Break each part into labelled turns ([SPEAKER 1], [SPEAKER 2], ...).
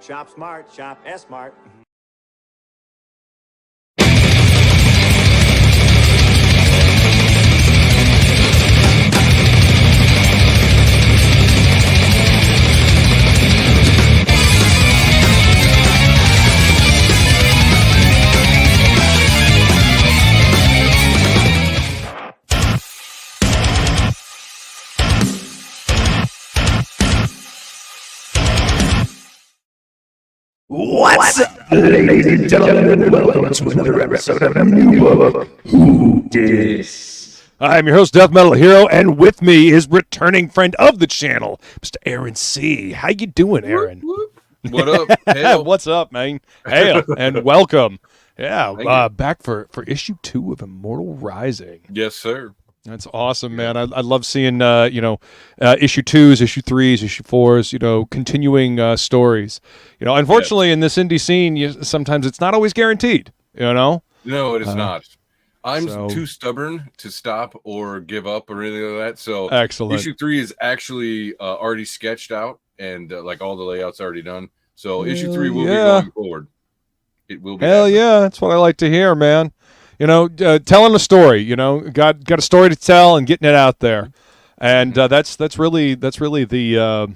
[SPEAKER 1] Shop smart, shop S-Mart.
[SPEAKER 2] What's up, ladies and gentlemen? Welcome to another episode of a new book. Who Dis?
[SPEAKER 3] I'm your host, DeathMetalHero, and with me is returning friend of the channel, Mr. Aaron C. How you doing, Aaron?
[SPEAKER 4] What up? Hail.
[SPEAKER 3] What's up, man? Hail and welcome. Yeah, back for issue 2 of Immortal Rising.
[SPEAKER 4] Yes, sir.
[SPEAKER 3] That's awesome, man. I love seeing, issue 2s, issue 3s, issue 4s, continuing stories. Unfortunately, in this indie scene, sometimes it's not always guaranteed,
[SPEAKER 4] No, it is not. I'm
[SPEAKER 3] so-
[SPEAKER 4] too stubborn to stop or give up or anything like that. So
[SPEAKER 3] Excellent.
[SPEAKER 4] issue 3 is actually already sketched out and like all the layouts already done. So issue 3 will be going forward. It will be.
[SPEAKER 3] Hell yeah, that's what I like to hear, man. Telling a story. Got a story to tell and getting it out there, and that's really the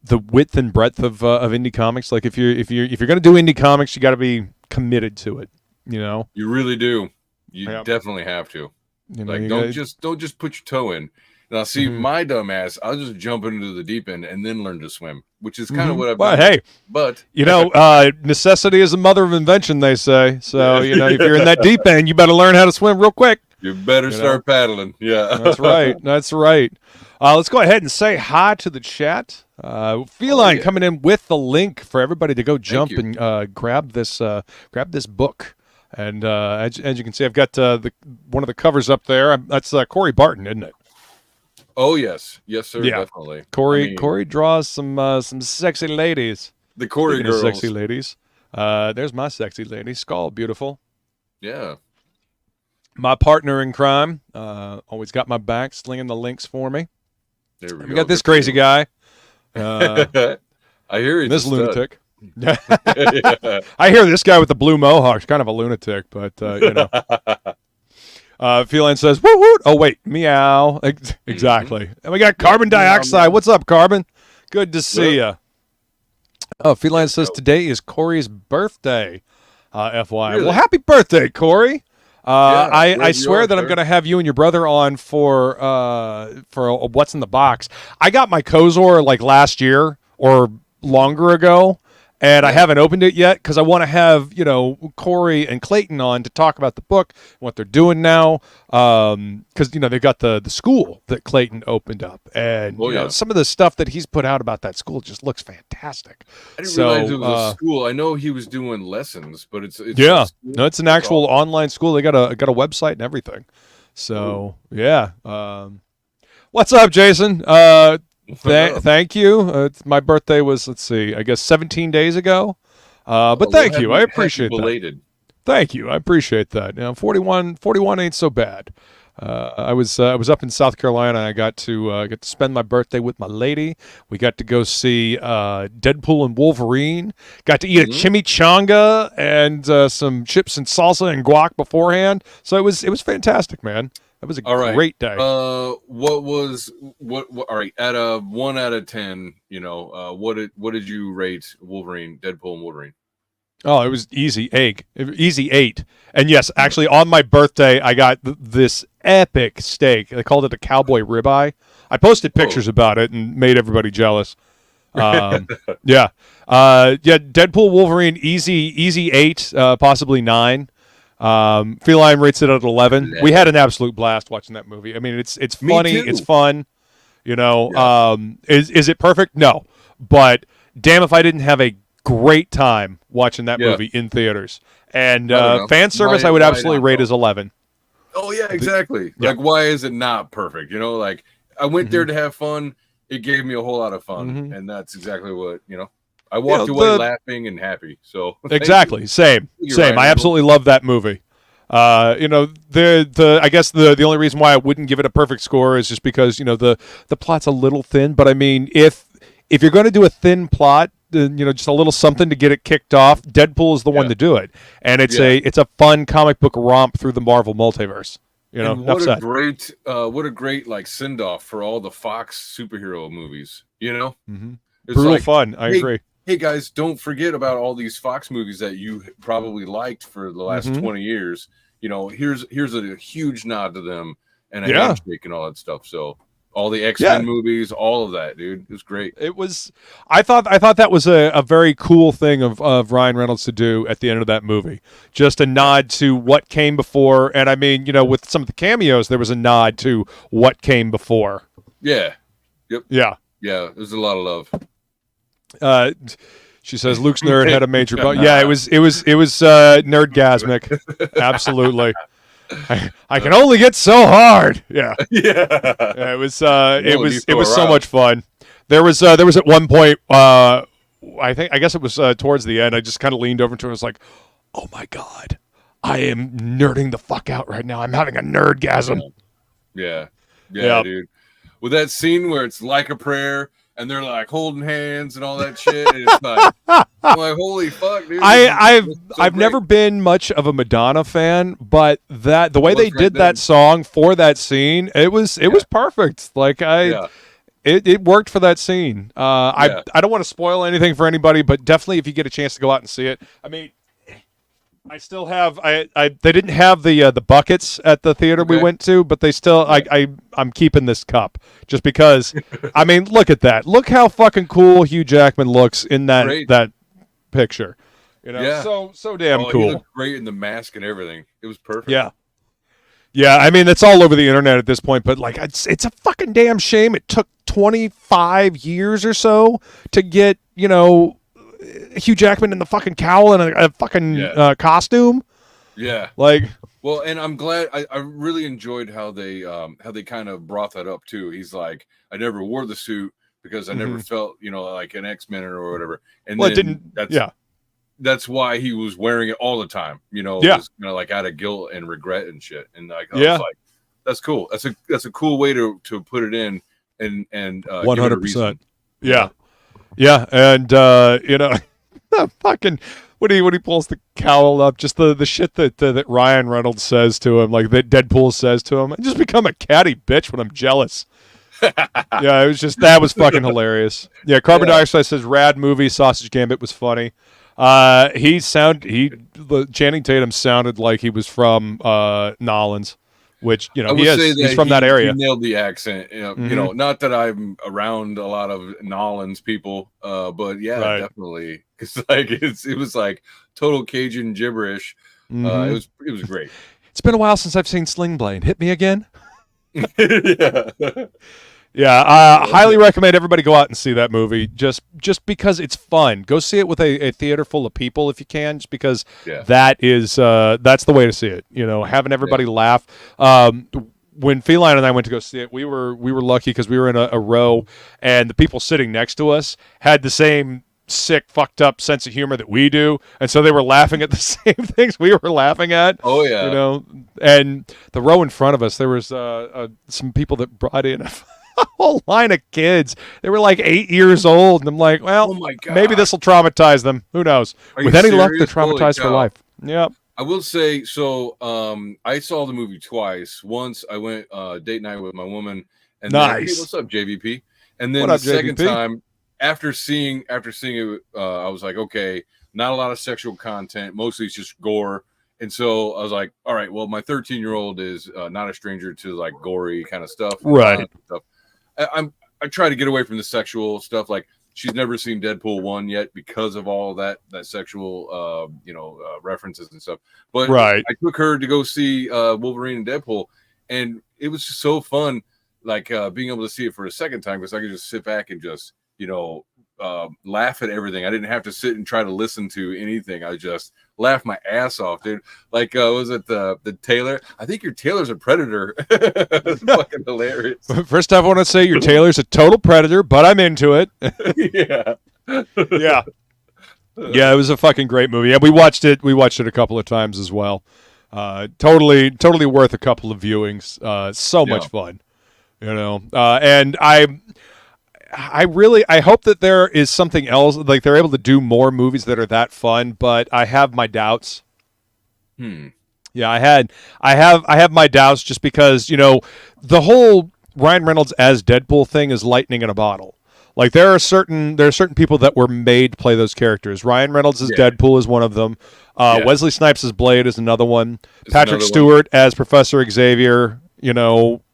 [SPEAKER 3] the width and breadth of indie comics. Like if you're gonna do indie comics, you got to be committed to it.
[SPEAKER 4] You really do. You
[SPEAKER 3] Yep.
[SPEAKER 4] definitely have to.
[SPEAKER 3] You
[SPEAKER 4] don't just put your toe in. Now, see, my dumb ass, I'll just jump into the deep end and then learn to swim, which is kind of what I've done.
[SPEAKER 3] Hey,
[SPEAKER 4] but
[SPEAKER 3] necessity is the mother of invention, they say. So if you're in that deep end, you better learn how to swim real quick.
[SPEAKER 4] You better start paddling. Yeah,
[SPEAKER 3] that's right. That's right. Let's go ahead and say hi to the chat. Feline coming in with the link for everybody to go jump and grab this book. And as you can see, I've got one of the covers up there. That's Corey Barton, isn't it?
[SPEAKER 4] Oh yes, sir,
[SPEAKER 3] Yeah.
[SPEAKER 4] definitely.
[SPEAKER 3] Corey draws some sexy ladies.
[SPEAKER 4] The Corey
[SPEAKER 3] Speaking of
[SPEAKER 4] girls,
[SPEAKER 3] sexy ladies. There's my sexy lady, Skull, beautiful.
[SPEAKER 4] Yeah.
[SPEAKER 3] My partner in crime, always got my back, slinging the links for me.
[SPEAKER 4] There
[SPEAKER 3] We got this crazy guy.
[SPEAKER 4] I hear he's
[SPEAKER 3] This
[SPEAKER 4] a stud.
[SPEAKER 3] lunatic. I hear this guy with the blue mohawk's kind of a lunatic, but Feline says, "Woot woot!" Oh wait, meow. Exactly. And we got carbon dioxide. What's up, Carbon? Good to see you. Oh, Feline says today is Corey's birthday. FYI.
[SPEAKER 4] Really?
[SPEAKER 3] Well, happy birthday, Corey. I swear that I'm
[SPEAKER 4] sir.
[SPEAKER 3] going to have you and your brother on for what's in the box. I got my Kozor like last year or longer ago, and I haven't opened it yet because I want to have Corey and Clayton on to talk about the book, what they're doing now, because they've got the school that Clayton opened up, and some of the stuff that he's put out about that school just looks fantastic.
[SPEAKER 4] I didn't realize it was a school. I know he was doing lessons, but it's
[SPEAKER 3] no, it's an actual online school. They got a website and everything. So what's up, Jason? Thank you. My birthday was, I guess 17 days ago. But thank you. I appreciate that. Thank you. I appreciate that. 41 ain't so bad. I was up in South Carolina. And I got to spend my birthday with my lady. We got to go see Deadpool and Wolverine. Got to eat a chimichanga and some chips and salsa and guac beforehand. So it was fantastic, man. That was a great day.
[SPEAKER 4] What? All right. At a 1 out of 10, what did you rate Wolverine, Deadpool, and Wolverine?
[SPEAKER 3] Oh, it was easy 8. And yes, actually, on my birthday, I got this epic steak. They called it a cowboy ribeye. I posted pictures about it and made everybody jealous. Yeah. Deadpool, Wolverine, easy 8, possibly 9. Feline rates it at 11. We had an absolute blast watching that movie. I mean, it's funny, it's fun. Is it perfect? No, but damn if I didn't have a great time watching that movie in theaters. And fan service, I would absolutely rate as 11.
[SPEAKER 4] Oh yeah, exactly. Like, why is it not perfect? Like I went there to have fun. It gave me a whole lot of fun, and that's exactly what I walked away laughing and happy. So
[SPEAKER 3] exactly, same. I absolutely love that movie. I guess the only reason why I wouldn't give it a perfect score is just because the plot's a little thin. But I mean, if if you're going to do a thin plot, just a little something to get it kicked off, Deadpool is the one to do it, and it's a fun comic book romp through the Marvel multiverse.
[SPEAKER 4] And what a great like send off for all the Fox superhero movies.
[SPEAKER 3] Mm-hmm. Brutal fun. I agree.
[SPEAKER 4] Hey guys, don't forget about all these Fox movies that you probably liked for the last 20 years. Here's a huge nod to them and a handshake and all that stuff. So all the X-Men movies, all of that, dude, it was great.
[SPEAKER 3] It was. I thought that was a very cool thing of Ryan Reynolds to do at the end of that movie. Just a nod to what came before, and I mean, with some of the cameos, there was a nod to what came before.
[SPEAKER 4] Yeah. Yep.
[SPEAKER 3] Yeah.
[SPEAKER 4] Yeah. There's a lot of love.
[SPEAKER 3] She says Luke's nerd had a major bump. Yeah, it was nerdgasmic. Absolutely. I can only get so hard. Yeah. It was so much fun. There was at one point I guess it was towards the end, I just kind of leaned over to him and was like, "Oh my god. I am nerding the fuck out right now. I'm having a nerdgasm."
[SPEAKER 4] Yeah, dude. With that scene where it's like a prayer and they're like holding hands and all that shit. And it's like, I'm like, holy fuck, dude.
[SPEAKER 3] I've never been much of a Madonna fan, but the way they did that song for that scene, it was perfect. Like it worked for that scene. I don't want to spoil anything for anybody, but definitely if you get a chance to go out and see it. I mean, I still have they didn't have the buckets at the theater we went to, but they still I'm keeping this cup just because. I mean, look at that. Look how fucking cool Hugh Jackman looks in that picture. So damn cool.
[SPEAKER 4] He looked great in the mask and everything. It was perfect.
[SPEAKER 3] Yeah, I mean, it's all over the internet at this point, but like it's a fucking damn shame it took 25 years or so to get, Hugh Jackman in the fucking cowl and a fucking costume.
[SPEAKER 4] Yeah.
[SPEAKER 3] Like,
[SPEAKER 4] well, and I'm glad I really enjoyed how they kind of brought that up too. He's like, I never wore the suit because I never felt, like an X-Men or whatever. And that's why he was wearing it all the time, just, like out of guilt and regret and shit. And like, I was like, that's cool. That's a cool way to put it in and
[SPEAKER 3] 100%. Yeah. Yeah, and fucking when he pulls the cowl up, just the shit that Ryan Reynolds says to him, like that Deadpool says to him, I just become a catty bitch when I'm jealous. Yeah, that was fucking hilarious. Yeah, Carbon Dioxide says rad movie, Sausage Gambit was funny. Channing Tatum sounded like he was from Nolans. Which he's from that area.
[SPEAKER 4] He nailed the accent. Not that I'm around a lot of Nolans people, but definitely. It's like it was like total Cajun gibberish. It was great.
[SPEAKER 3] It's been a while since I've seen Sling Blade. Hit me again. Highly recommend everybody go out and see that movie just because it's fun. Go see it with a theater full of people if you can, just because that's the way to see it. Having everybody laugh. When Feline and I went to go see it, we were lucky because we were in a row, and the people sitting next to us had the same sick, fucked up sense of humor that we do, and so they were laughing at the same things we were laughing at.
[SPEAKER 4] Oh yeah,
[SPEAKER 3] And the row in front of us, there was some people that brought in a whole line of kids. They were like 8 years old, and I'm like, well, maybe this will traumatize them. Who knows? With any luck, they're traumatized for life. Yeah.
[SPEAKER 4] I will say, so I saw the movie twice. Once I went date night with my woman, and
[SPEAKER 3] nice.
[SPEAKER 4] Then, hey, what's up, JVP? And then the second time, after seeing it, I was like, okay, not a lot of sexual content. Mostly it's just gore. And so I was like, all right, well, my 13-year-old is not a stranger to like gory kind of stuff.
[SPEAKER 3] Right.
[SPEAKER 4] I try to get away from the sexual stuff. Like she's never seen Deadpool 1 yet because of all that sexual, references and stuff. But I took her to go see Wolverine and Deadpool, and it was just so fun, like being able to see it for a second time because I could just sit back and just, laugh at everything. I didn't have to sit and try to listen to anything. I just laughed my ass off, dude. Like, was it the tailor? I think your tailor's a predator. It's fucking hilarious.
[SPEAKER 3] First off, I want to say your tailor's a total predator, but I'm into it. Yeah. It was a fucking great movie. Yeah, we watched it a couple of times as well. Totally worth a couple of viewings. So much fun, and I hope that there is something else, like they're able to do more movies that are that fun, but I have my doubts. Yeah, I have my doubts just because, the whole Ryan Reynolds as Deadpool thing is lightning in a bottle. Like there are certain people that were made to play those characters. Ryan Reynolds as Deadpool is one of them. Wesley Snipes as Blade is another one. Patrick Stewart as Professor Xavier. Ian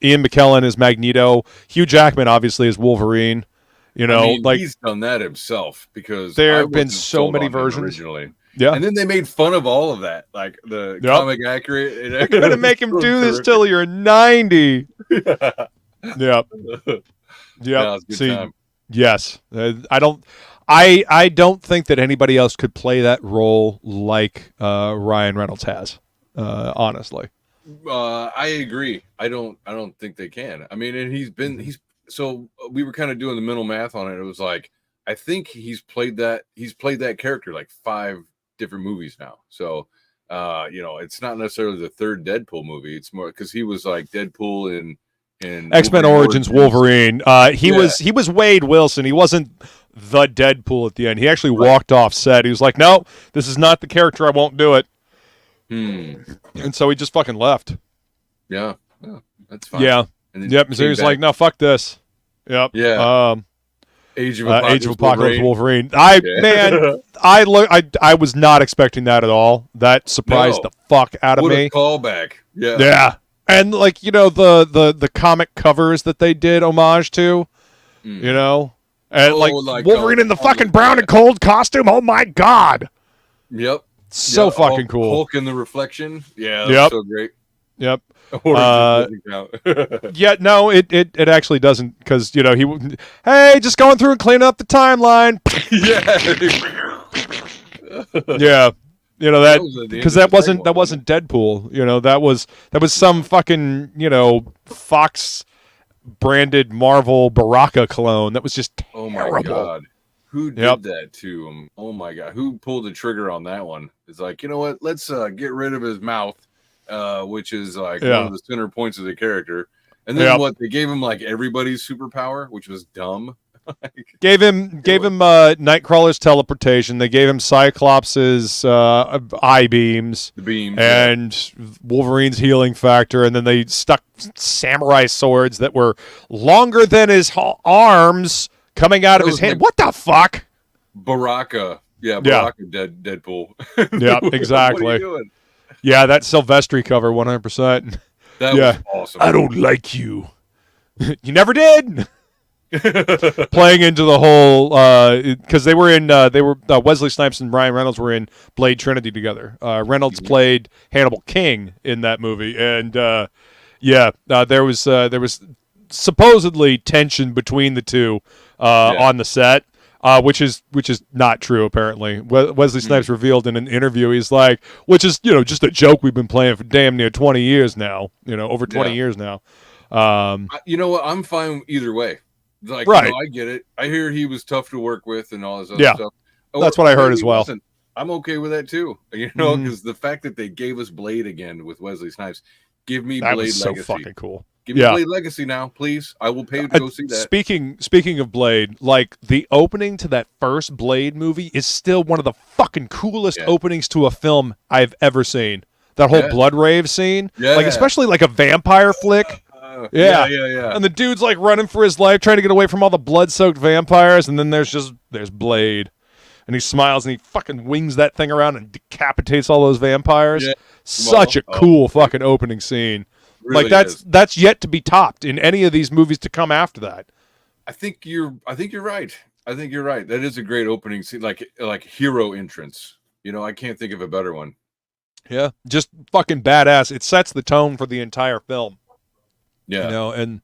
[SPEAKER 3] McKellen as Magneto. Hugh Jackman obviously as Wolverine.
[SPEAKER 4] He's done that himself because
[SPEAKER 3] there have been so many versions
[SPEAKER 4] originally.
[SPEAKER 3] Yeah,
[SPEAKER 4] and then they made fun of all of that, like the comic accurate.
[SPEAKER 3] They're gonna make him do this till you're 90. Yep. See, yes, I don't think that anybody else could play that role like Ryan Reynolds has. Honestly,
[SPEAKER 4] I agree. I don't think they can. I mean, and so we were kind of doing the mental math on it. It was like I think he's played that character like 5 different movies now. So it's not necessarily the third Deadpool movie. It's more because he was like Deadpool in
[SPEAKER 3] X-Men Origins Wolverine. He was Wade Wilson. He wasn't the Deadpool at the end. He actually walked off set. He was like, no, this is not the character. I won't do it. And so he just fucking left.
[SPEAKER 4] Yeah, that's fine.
[SPEAKER 3] Yeah. Yep. So he was like, no, fuck this. Yep.
[SPEAKER 4] Yeah. Age of Apocalypse
[SPEAKER 3] Wolverine. I was not expecting that at all. That surprised the fuck out of me.
[SPEAKER 4] What a callback. Yeah.
[SPEAKER 3] Yeah. And like, the comic covers that they did homage to, and like Wolverine in the fucking brown and cold costume. Oh my God.
[SPEAKER 4] Yep.
[SPEAKER 3] So fucking cool.
[SPEAKER 4] Hulk in the reflection. Yeah. That's so great.
[SPEAKER 3] Yep. Yeah, no, it actually doesn't, because hey, just going through and cleaning up the timeline. Yeah, that because that wasn't Deadpool. That was some fucking Fox branded Marvel Baraka clone that was just terrible.
[SPEAKER 4] Oh my God. Who did that to him? Oh my God. Who pulled the trigger on that one? It's like, you know what? Let's get rid of his mouth. Which is like one of the center points of the character, and then they gave him like everybody's superpower, which was dumb.
[SPEAKER 3] gave him Nightcrawler's teleportation. They gave him Cyclops's eye beams, and Wolverine's healing factor, and then they stuck samurai swords that were longer than his arms coming out of his hand. What the fuck?
[SPEAKER 4] Baraka, Deadpool.
[SPEAKER 3] Yeah, exactly.
[SPEAKER 4] What are you doing?
[SPEAKER 3] Yeah, that Silvestri cover, 100%.
[SPEAKER 4] That was awesome.
[SPEAKER 2] I don't like you.
[SPEAKER 3] You never did. Playing into the whole, because they were Wesley Snipes and Ryan Reynolds were in Blade Trinity together. Reynolds played Hannibal King in that movie, and there was supposedly tension between the two on the set. Which is not true, apparently. Wesley Snipes revealed in an interview, he's like, which is, just a joke we've been playing for damn near 20 years now, over 20 years now.
[SPEAKER 4] You know what? I'm fine either way. Like,
[SPEAKER 3] right.
[SPEAKER 4] I get it. I hear he was tough to work with and all this other stuff.
[SPEAKER 3] That's what I heard as well.
[SPEAKER 4] I'm okay with that too. Because the fact that they gave us Blade again with Wesley Snipes, give me Blade Legacy.
[SPEAKER 3] That was so fucking cool.
[SPEAKER 4] Give me Blade Legacy now, please. I will pay to go see that.
[SPEAKER 3] Speaking of Blade, like the opening to that first Blade movie is still one of the fucking coolest openings to a film I've ever seen. That whole blood rave scene, like especially like a vampire flick. Yeah. And the dude's like running for his life, trying to get away from all the blood-soaked vampires, and then there's Blade, and he smiles and he fucking wings that thing around and decapitates all those vampires. Yeah. Such a cool fucking opening scene. Really, like that's yet to be topped in any of these movies to come after that.
[SPEAKER 4] I think you're right. That is a great opening scene, like hero entrance. I can't think of a better one.
[SPEAKER 3] Yeah, just fucking badass. It sets the tone for the entire film.
[SPEAKER 4] Yeah,
[SPEAKER 3] and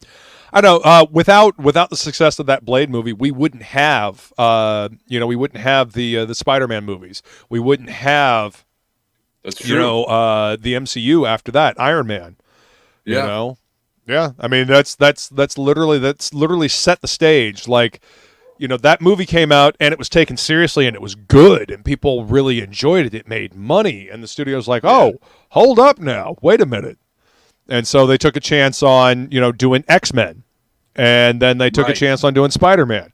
[SPEAKER 3] I know without the success of that Blade movie, we wouldn't have the Spider-Man movies. We wouldn't have the MCU after that, Iron Man. Yeah. I mean that's literally set the stage. Like, that movie came out and it was taken seriously and it was good and people really enjoyed it. It made money and the studio's like, oh, hold up now, wait a minute. And so they took a chance on, doing X-Men. and then they took a chance on doing Spider-Man.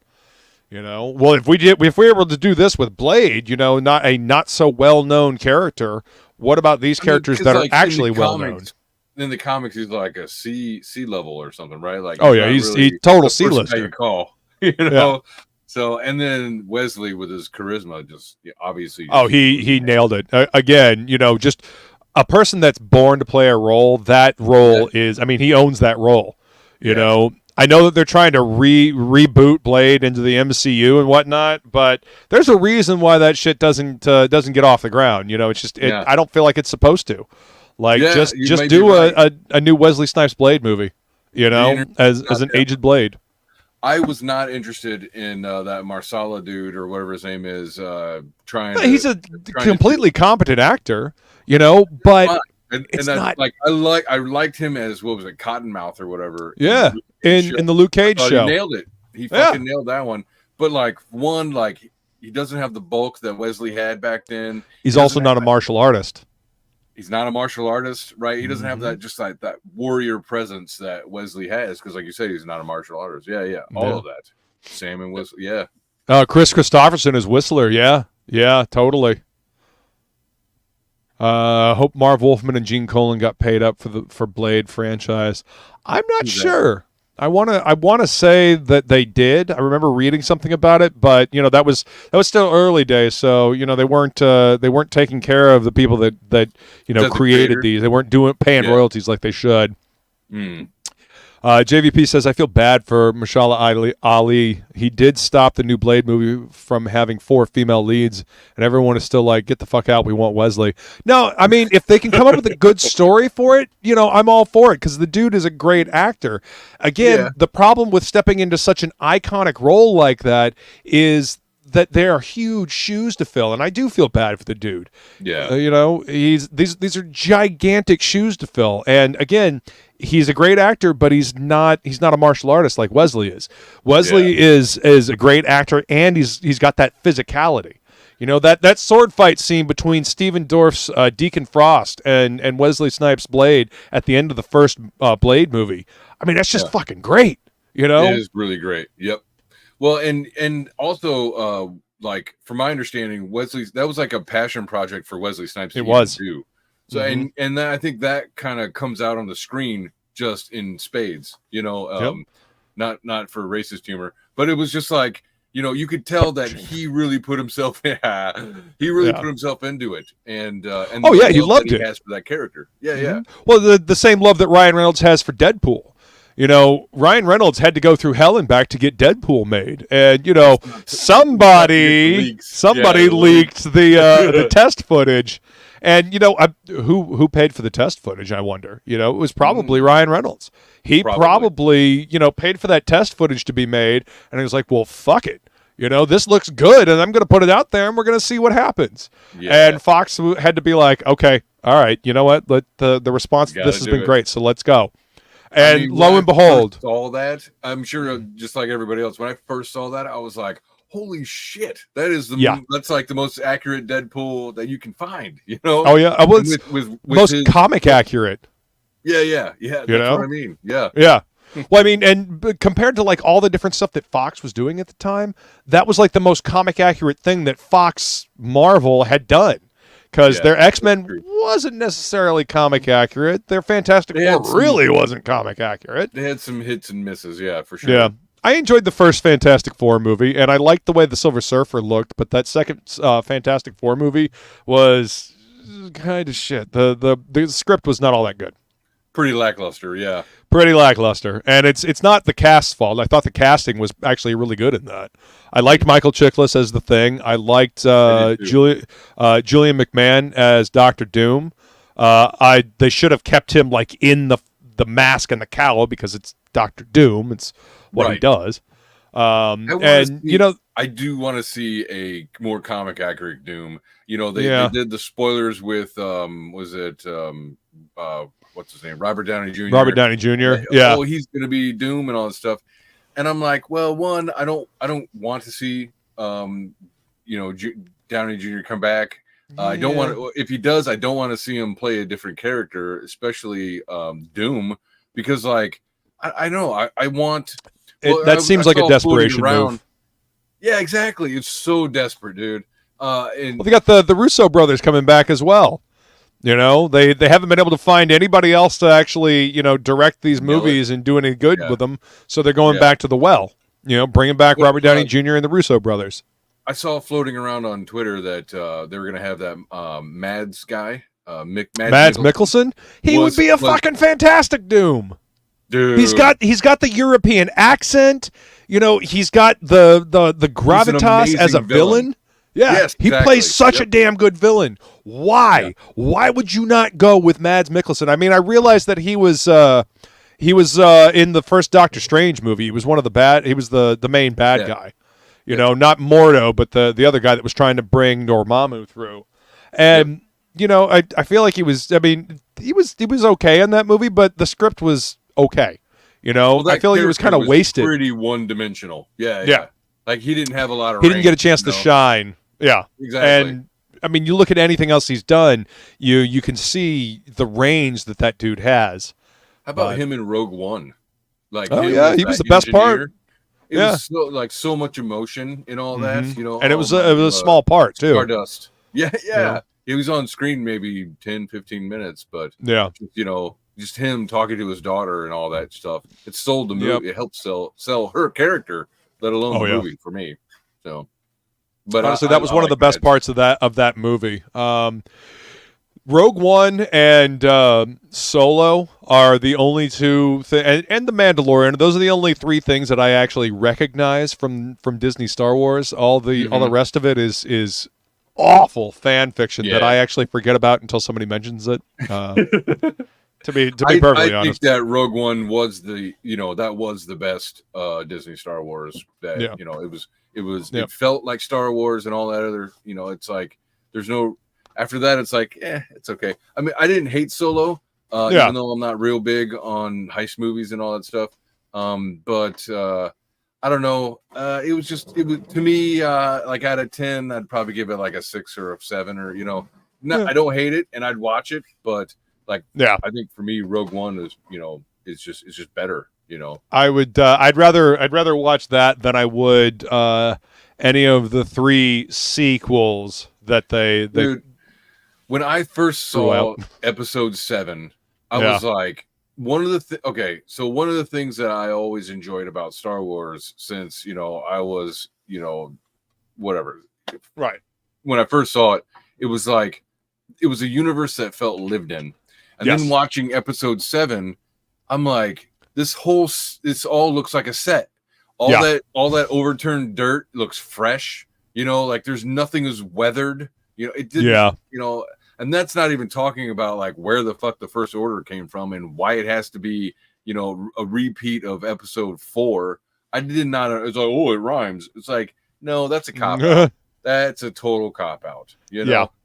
[SPEAKER 3] You know, well, if we were able to do this with Blade, you know, not so well known character, what about these characters that are actually well known?
[SPEAKER 4] In the comics, he's like a C level or something, right? Like,
[SPEAKER 3] oh yeah, he's total C-lister.
[SPEAKER 4] You call, you know. Yeah. So, and then Wesley with his charisma, just obviously.
[SPEAKER 3] He nailed it again. You know, just a person that's born to play a role. That role is, I mean, he owns that role. You know. I know that they're trying to reboot Blade into the MCU and whatnot, but there's a reason why that shit doesn't get off the ground. You know, it's just I don't feel like it's supposed to. Like just do a new Wesley Snipes Blade movie. You know, as an aged Blade.
[SPEAKER 4] I was not interested in that Marsala dude or whatever his name is.
[SPEAKER 3] He's a completely competent actor. You know, but. And that's not
[SPEAKER 4] like I liked him as what was it, Cottonmouth or whatever.
[SPEAKER 3] Yeah, in the Luke Cage show,
[SPEAKER 4] he nailed it. He fucking nailed that one. But like he doesn't have the bulk that Wesley had back then.
[SPEAKER 3] He's also not a martial artist.
[SPEAKER 4] He's not a martial artist, right? He doesn't have that just like that warrior presence that Wesley has because, like you said, he's not a martial artist. Yeah, all of that. Sam and Wesley,
[SPEAKER 3] Chris Christopherson is Whistler. Yeah, totally. Hope Marv Wolfman and Gene Colan got paid up for Blade franchise. I'm not sure. I wanna say that they did. I remember reading something about it, but you know that was still early days, so you know they weren't taking care of the people that you know created these. They weren't paying royalties like they should. JVP says, I feel bad for Mahershala Ali. He did stop the new Blade movie from having 4 female leads, and everyone is still like, get the fuck out, we want Wesley. No, I mean, if they can come up with a good story for it, you know, I'm all for it, because the dude is a great actor. Again, the problem with stepping into such an iconic role like that is that there are huge shoes to fill, and I do feel bad for the dude.
[SPEAKER 4] Yeah,
[SPEAKER 3] you know, these are gigantic shoes to fill, and again, he's a great actor, but he's not a martial artist like Wesley is. Wesley is a great actor, and he's got that physicality. You know, that sword fight scene between Stephen Dorff's Deacon Frost and Wesley Snipes' Blade at the end of the first Blade movie. I mean, that's just fucking great. You know,
[SPEAKER 4] it is really great. Yep. Well, and also, like from my understanding, that was like a passion project for Wesley Snipes.
[SPEAKER 3] It was
[SPEAKER 4] too. So and I think that kind of comes out on the screen just in spades. You know, not for racist humor, but it was just like, you know, you could tell that he really put himself. He really put himself into it, and
[SPEAKER 3] he loved it.
[SPEAKER 4] He has for that character. Yeah.
[SPEAKER 3] Well, the same love that Ryan Reynolds has for Deadpool. You know, Ryan Reynolds had to go through hell and back to get Deadpool made, and you know, somebody leaked the test footage, and you know, who paid for the test footage? I wonder. You know, it was probably Ryan Reynolds. He probably you know paid for that test footage to be made, and he was like, "Well, fuck it." You know, this looks good, and I'm going to put it out there, and we're going to see what happens. Yeah. And Fox had to be like, "Okay, all right, you know what? The response to this has been great, so let's go." And lo and behold,
[SPEAKER 4] all that, I'm sure, just like everybody else, when I first saw that, I was like, "Holy shit! That's like the most accurate Deadpool that you can find." You know?
[SPEAKER 3] Oh yeah, with most comic accurate.
[SPEAKER 4] Yeah. That's what I mean. Yeah.
[SPEAKER 3] Well, I mean, and compared to like all the different stuff that Fox was doing at the time, that was like the most comic accurate thing that Fox Marvel had done. Because their X-Men wasn't necessarily comic accurate. Their Fantastic Four really wasn't comic accurate.
[SPEAKER 4] They had some hits and misses, for sure.
[SPEAKER 3] Yeah. I enjoyed the first Fantastic Four movie, and I liked the way the Silver Surfer looked, but that second Fantastic Four movie was kind of shit. The script was not all that good.
[SPEAKER 4] Pretty lackluster, yeah.
[SPEAKER 3] Pretty lackluster. And it's not the cast's fault. I thought the casting was actually really good in that. I liked Michael Chiklis as the Thing. I liked Julian McMahon as Dr. Doom. They should have kept him like in the mask and the cowl because it's Dr. Doom. It's what he does. You know,
[SPEAKER 4] I do want to see a more comic accurate Doom. You know, they did the spoilers with what's his name? Robert Downey Jr.
[SPEAKER 3] Robert Downey Jr. Yeah.
[SPEAKER 4] Oh, he's going to be Doom and all this stuff. And I'm like, well, one, I don't want to see, Downey Jr. come back. I don't want to. If he does, I don't want to see him play a different character, especially Doom, because like I know. I want.
[SPEAKER 3] That seems like a desperation move.
[SPEAKER 4] Yeah, exactly. It's so desperate, dude. And
[SPEAKER 3] they got the Russo brothers coming back as well. You know, they haven't been able to find anybody else to actually, direct these movies and do any good with them. So they're going back to the well, bringing back Robert Downey Jr. and the Russo brothers.
[SPEAKER 4] I saw floating around on Twitter that they were going to have that Mads guy,
[SPEAKER 3] Mads Mikkelsen. He would be a fucking fantastic Doom.
[SPEAKER 4] Dude.
[SPEAKER 3] He's got the European accent. He's got the gravitas as a villain. Yeah,
[SPEAKER 4] yes, exactly.
[SPEAKER 3] He plays such a damn good villain. Why? Yeah. Why would you not go with Mads Mikkelsen? I mean, I realized that he was in the first Doctor Strange movie. He was one of the He was the main bad guy. Not Mordo, but the other guy that was trying to bring Dormammu through. And I feel like he was. I mean, he was okay in that movie, but the script was okay. I feel like it was kind of wasted.
[SPEAKER 4] Pretty one-dimensional. Yeah. Like he didn't have a lot of.
[SPEAKER 3] He didn't get a chance to shine. Yeah,
[SPEAKER 4] exactly.
[SPEAKER 3] And I mean, you look at anything else he's done, you can see the range that dude has.
[SPEAKER 4] How about him in Rogue One? Like,
[SPEAKER 3] he was the best part.
[SPEAKER 4] It was so much emotion in all that,
[SPEAKER 3] And it was a small part too.
[SPEAKER 4] Stardust. Yeah. He was on screen maybe 10, 15 minutes, but just him talking to his daughter and all that stuff. It sold the movie. It helped sell her character, let alone the movie for me. So. But
[SPEAKER 3] honestly, that was one of the best parts of that movie. Rogue One and Solo are the only two, and The Mandalorian. Those are the only three things that I actually recognize from Disney Star Wars. All the rest of it is awful fan fiction that I actually forget about until somebody mentions it. To be perfectly honest,
[SPEAKER 4] I think that Rogue One was the best Disney Star Wars. It felt like Star Wars and all that other, it's like there's no after that. It's like, it's okay. I mean, I didn't hate Solo, even though I'm not real big on heist movies and all that stuff. But I don't know. It was to me, like out of 10, I'd probably give it like a 6 or a 7 or, I don't hate it and I'd watch it, but I think for me, Rogue One is, it's just better.
[SPEAKER 3] I would. I'd rather watch that than I would any of the 3 sequels that they.
[SPEAKER 4] Dude, when I first saw Episode 7, I was like, one of the things that I always enjoyed about Star Wars, since I was whatever,
[SPEAKER 3] right.
[SPEAKER 4] When I first saw it, it was like it was a universe that felt lived in, and then watching Episode 7, I'm like. This all looks like a set. All that overturned dirt looks fresh. Like there's nothing is weathered. It didn't. And that's not even talking about like where the fuck the First Order came from and why it has to be a repeat of Episode 4. I did not. It's like, oh, it rhymes. It's like, no, that's a cop out. That's a total cop out.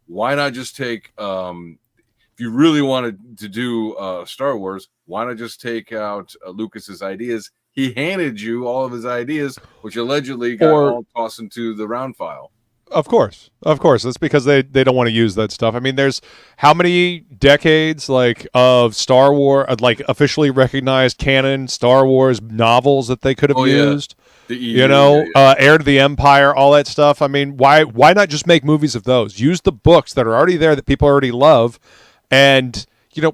[SPEAKER 4] Why not just take if you really wanted to do Star Wars, why not just take out Lucas's ideas? He handed you all of his ideas, which allegedly got all tossed into the round file.
[SPEAKER 3] Of course. That's because they don't want to use that stuff. I mean, there's how many decades of Star Wars, officially recognized canon Star Wars novels that they could have used. Heir to the Empire, all that stuff. I mean, why not just make movies of those? Use the books that are already there that people already love. And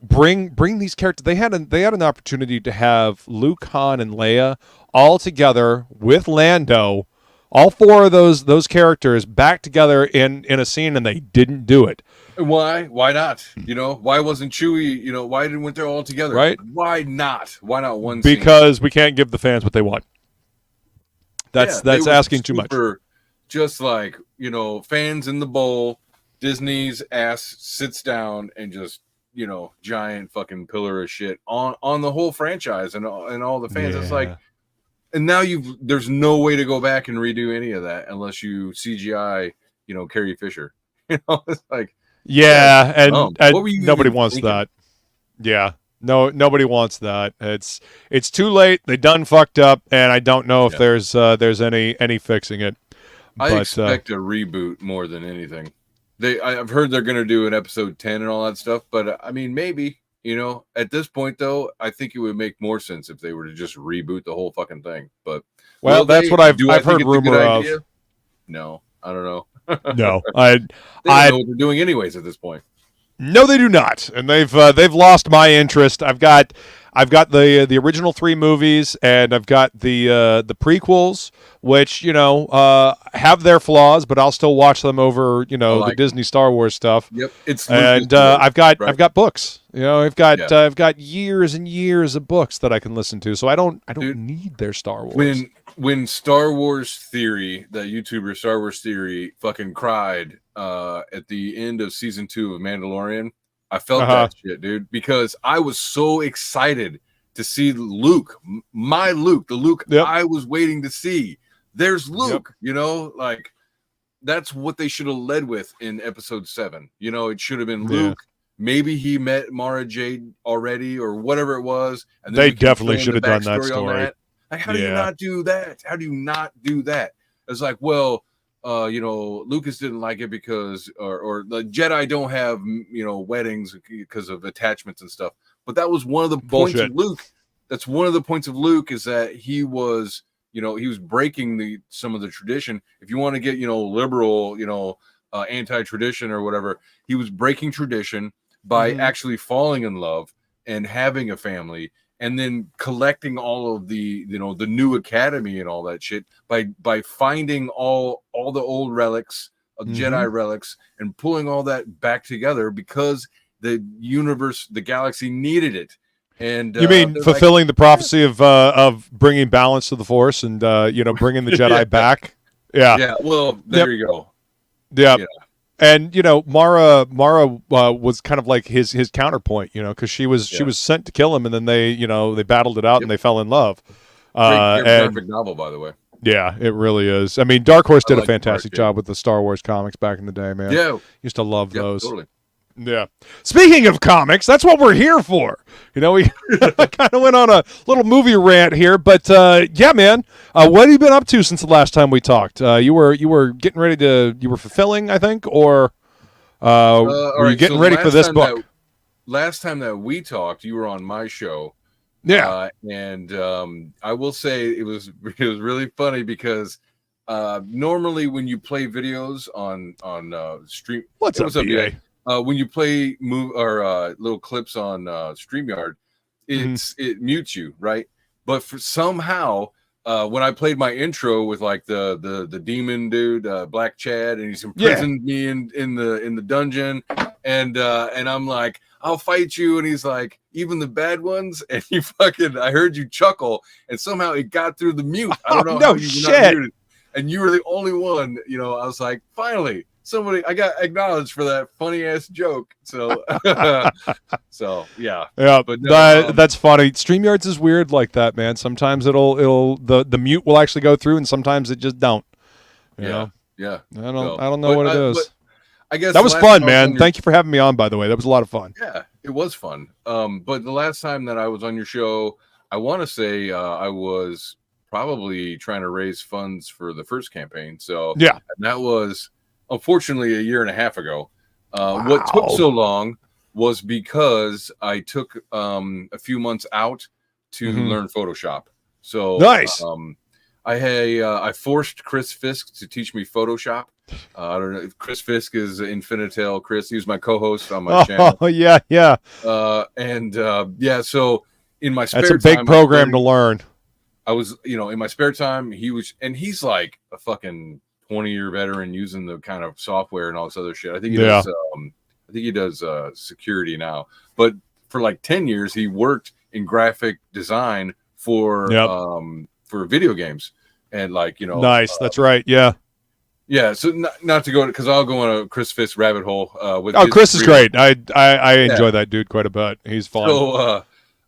[SPEAKER 3] bring these characters. They had an opportunity to have Luke, Han, and Leia all together with Lando, all 4 of those characters back together in a scene, and they didn't do it.
[SPEAKER 4] Why? Why not? Why wasn't Chewie? Why didn't they all together?
[SPEAKER 3] Right?
[SPEAKER 4] Why not? Why not one?
[SPEAKER 3] Because we can't give the fans what they want. That's asking too much.
[SPEAKER 4] Just like fans in the bowl. Disney's ass sits down and just giant fucking pillar of shit on the whole franchise and all the fans. It's like, and now there's no way to go back and redo any of that unless you CGI Carrie Fisher. It's like
[SPEAKER 3] and nobody wants that. Nobody wants that. It's too late. They done fucked up, and I don't know if there's any fixing it.
[SPEAKER 4] I expect a reboot more than anything. I've heard they're going to do an episode 10 and all that stuff, but I mean, maybe You know, at this point, though, I think it would make more sense if they were to just reboot the whole fucking thing. But
[SPEAKER 3] well, that's what I've heard rumor of.
[SPEAKER 4] No, I don't know.
[SPEAKER 3] No,
[SPEAKER 4] they don't know what they're doing anyways at this point.
[SPEAKER 3] No, they do not, and they've lost my interest. I've got the original 3 movies, and I've got the prequels, which have their flaws, but I'll still watch them over the Disney Star Wars stuff.
[SPEAKER 4] Yep, it's
[SPEAKER 3] and I've got books. I've got years and years of books that I can listen to, so I don't need their Star Wars.
[SPEAKER 4] When Star Wars Theory, that YouTuber Star Wars Theory, fucking cried at the end of season 2 of Mandalorian, I felt that shit, dude, because I was so excited to see Luke, my Luke, the Luke I was waiting to see. There's Luke, like that's what they should have led with in episode 7. It should have been Luke. Maybe he met Mara Jade already or whatever it was. And then
[SPEAKER 3] they definitely should have done that story.
[SPEAKER 4] Like, how do you not do that? How do you not do that? It's like, well, Lucas didn't like it because, or the Jedi don't have, weddings because of attachments and stuff. But that was one of the points of Luke. That's one of the points of Luke, is that he was, he was breaking some of the tradition. If you want to get, liberal, anti-tradition or whatever, he was breaking tradition by actually falling in love and having a family, and then collecting all of the the new academy and all that shit by finding all the old relics of Jedi relics and pulling all that back together because the universe, the galaxy needed it. And
[SPEAKER 3] you mean fulfilling the prophecy of bringing balance to the Force and bringing the Jedi back?
[SPEAKER 4] Yeah. Well, there you go.
[SPEAKER 3] Yeah. And Mara was kind of like his counterpoint, because she was sent to kill him, and then they battled it out and they fell in love.
[SPEAKER 4] Perfect novel, by the way.
[SPEAKER 3] Yeah, it really is. I mean, Dark Horse did a fantastic job with the Star Wars comics back in the day, man.
[SPEAKER 4] Yeah,
[SPEAKER 3] used to love those.
[SPEAKER 4] Totally.
[SPEAKER 3] Yeah. Speaking of comics, that's what we're here for. We kind of went on a little movie rant here, but yeah, man. What have you been up to since the last time we talked? You were getting ready to. You were fulfilling, I think, or were you getting ready for this book?
[SPEAKER 4] Last time that we talked, you were on my show.
[SPEAKER 3] Yeah.
[SPEAKER 4] And I will say it was really funny because normally when you play videos on stream,
[SPEAKER 3] what's up, BA?
[SPEAKER 4] When you play little clips on StreamYard, it mutes you, right? But for somehow, when I played my intro with like the demon dude, Black Chad, and he's imprisoned me in the dungeon, and I'm like, I'll fight you, and he's like, even the bad ones, and I heard you chuckle, and somehow it got through the mute. I don't know how you were not muted, and you were the only one. I was like, finally. I got acknowledged for that funny ass joke. So, yeah.
[SPEAKER 3] But no, that's funny. StreamYards is weird like that, man. Sometimes the mute will actually go through, and sometimes it just don't.
[SPEAKER 4] Yeah.
[SPEAKER 3] I don't know what it is.
[SPEAKER 4] I guess
[SPEAKER 3] that was fun, man. Thank you for having me on. By the way, that was a lot of fun.
[SPEAKER 4] Yeah, it was fun. But the last time that I was on your show, I want to say I was probably trying to raise funds for the first campaign. So
[SPEAKER 3] yeah,
[SPEAKER 4] and that was. Unfortunately, a year and a half ago. What took so long was because I took a few months out to learn Photoshop. So
[SPEAKER 3] nice.
[SPEAKER 4] I forced Chris Fisk to teach me Photoshop. I don't know if Chris Fisk is Infinitel. Chris, he was my co-host on my channel.
[SPEAKER 3] Oh yeah.
[SPEAKER 4] So in my spare time,
[SPEAKER 3] that's a big program to learn.
[SPEAKER 4] I was, in my spare time, he's like a fucking 20-year veteran using the kind of software and all this other shit. I think he does security now, but for like 10 years he worked in graphic design for video games, and
[SPEAKER 3] nice. That's right. Yeah.
[SPEAKER 4] So not to go, because I'll go on a Chris Fisk rabbit hole.
[SPEAKER 3] Chris is great. I enjoy that dude quite a bit. He's fun.
[SPEAKER 4] So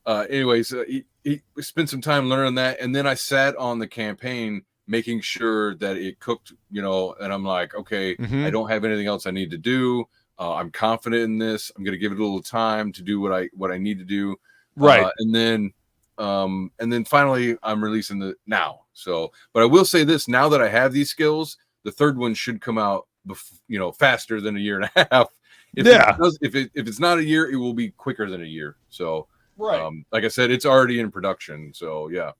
[SPEAKER 4] anyways, he spent some time learning that, and then I sat on the campaign making sure that it cooked, and I'm like, okay, I don't have anything else I need to do. I'm confident in this. I'm going to give it a little time to do what I need to do.
[SPEAKER 3] Right.
[SPEAKER 4] And then finally I'm releasing now. So, but I will say this, now that I have these skills, the third one should come out, faster than a year and a half. If it's not a year, it will be quicker than a year. So, like I said, it's already in production. So yeah.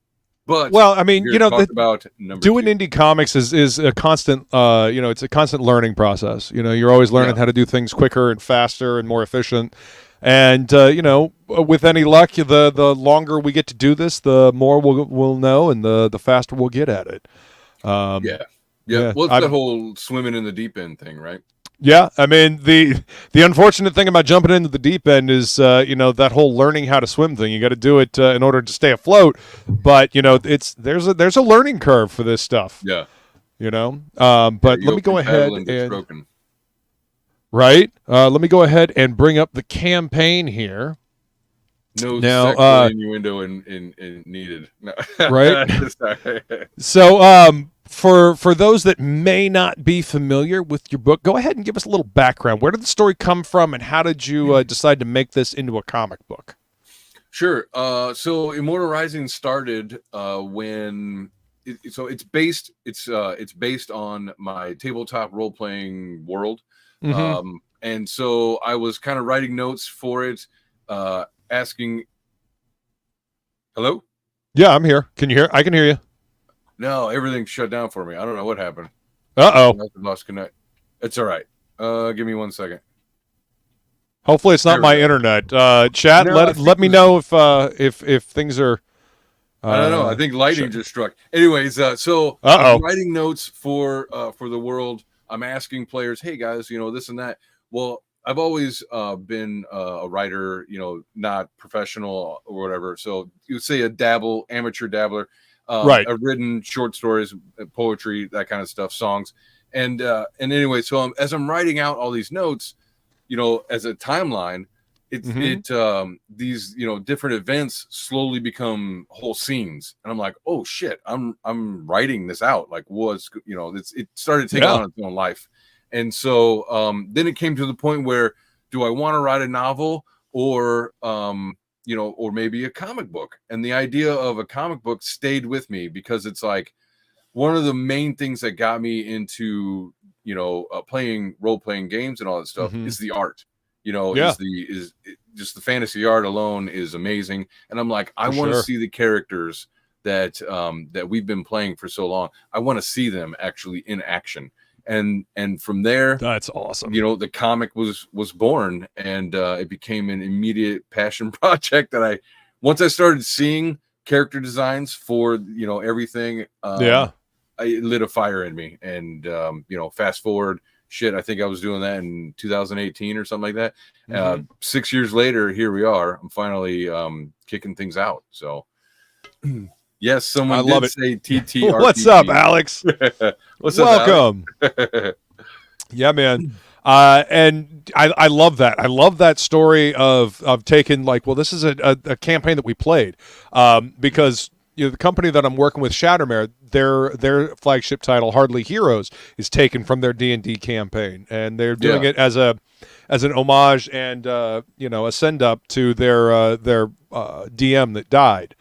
[SPEAKER 4] But
[SPEAKER 3] well, I mean, you know,
[SPEAKER 4] about
[SPEAKER 3] doing indie comics is a constant, you know, it's a constant learning process. You know, you're always learning how to do things quicker and faster and more efficient. And you know, with any luck, the longer we get to do this, the more we'll know, and the faster we'll get at it.
[SPEAKER 4] Well, it's that whole swimming in the deep end thing, right?
[SPEAKER 3] Yeah, I mean the unfortunate thing about jumping into the deep end is you know, that whole learning how to swim thing. You got to do it in order to stay afloat. But you know, there's a learning curve for this stuff.
[SPEAKER 4] Yeah,
[SPEAKER 3] you know. But let me go ahead
[SPEAKER 4] and
[SPEAKER 3] let me go ahead and bring up the campaign here.
[SPEAKER 4] No sexual innuendo in needed. No.
[SPEAKER 3] Right. So for those that may not be familiar with your book, go ahead and give us a little background. Where did the story come from, and how did you decide to make this into a comic book?
[SPEAKER 4] Sure. So Immortal Rising started when it's based on my tabletop role playing world. And so I was kind of writing notes for it, asking. Hello?
[SPEAKER 3] Yeah, I'm here. Can you hear? I can hear you.
[SPEAKER 4] No, everything shut down for me. I don't know what happened. Lost connect. It's all right. Give me 1 second.
[SPEAKER 3] Hopefully it's not my internet. Chat, let me know if things are.
[SPEAKER 4] I don't know. I think lightning just struck. Anyways, so I'm writing notes for the world. I'm asking players, hey guys, you know, this and that. Well, I've always been a writer, you know, not professional or whatever. So you would say amateur dabbler. I've written short stories, poetry, that kind of stuff, songs, and anyway, so as I'm writing out all these notes, you know, as a timeline, these, you know, different events slowly become whole scenes, and I'm like, oh shit, I'm writing this out, like what's, you know, it started taking on its own life, and so then it came to the point where, do I want to write a novel or you know, or maybe a comic book? And the idea of a comic book stayed with me because it's like one of the main things that got me into, you know, playing role-playing games and all that stuff is the art. You know, is just the fantasy art alone is amazing. And I'm like, I want to see the characters that that we've been playing for so long. I want to see them actually in action. And from there,
[SPEAKER 3] that's awesome.
[SPEAKER 4] You know, the comic was born, and it became an immediate passion project that once I started seeing character designs for, you know, everything, it lit a fire in me. And you know, fast forward, I think I was doing that in 2018 or something like that. 6 years later, here we are. I'm finally kicking things out. So yes, someone did say TTRPG.
[SPEAKER 3] What's up, Alex?
[SPEAKER 4] What's
[SPEAKER 3] Welcome.
[SPEAKER 4] up, Alex?
[SPEAKER 3] Yeah, man. And I love that. I love that story of taking, like, well, this is a campaign that we played, because, you know, the company that I'm working with, Shattermare, their flagship title, Hardly Heroes, is taken from their D&D campaign, and they're doing it as an homage and you know, a send up to their DM that died.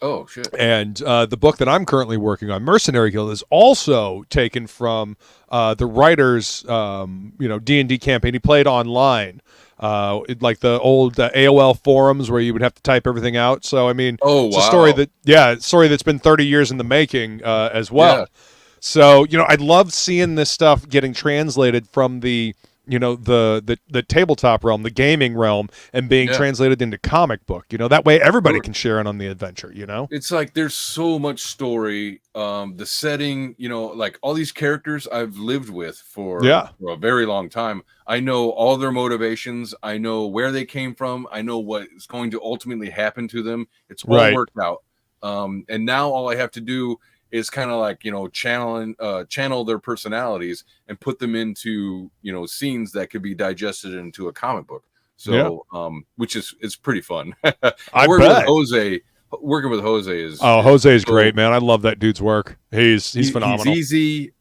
[SPEAKER 4] Oh shit!
[SPEAKER 3] And the book that I'm currently working on, Mercenary Guild, is also taken from the writer's you know, D&D campaign he played online, like the old AOL forums where you would have to type everything out. So I mean, it's a story that's been 30 years in the making as well. Yeah. So, you know, I love seeing this stuff getting translated from the, you know, the tabletop realm, the gaming realm, and being translated into comic book. You know, that way everybody can share in on the adventure, you know?
[SPEAKER 4] It's like there's so much story. The setting, you know, like all these characters I've lived with for a very long time. I know all their motivations. I know where they came from. I know what is going to ultimately happen to them. It's all worked out. And now all I have to do is kind of like, you know, channel their personalities and put them into, you know, scenes that could be digested into a comic book. So, which is pretty fun. Working with Jose is
[SPEAKER 3] Jose is great, man. I love that dude's work. He's phenomenal.
[SPEAKER 4] He's easy.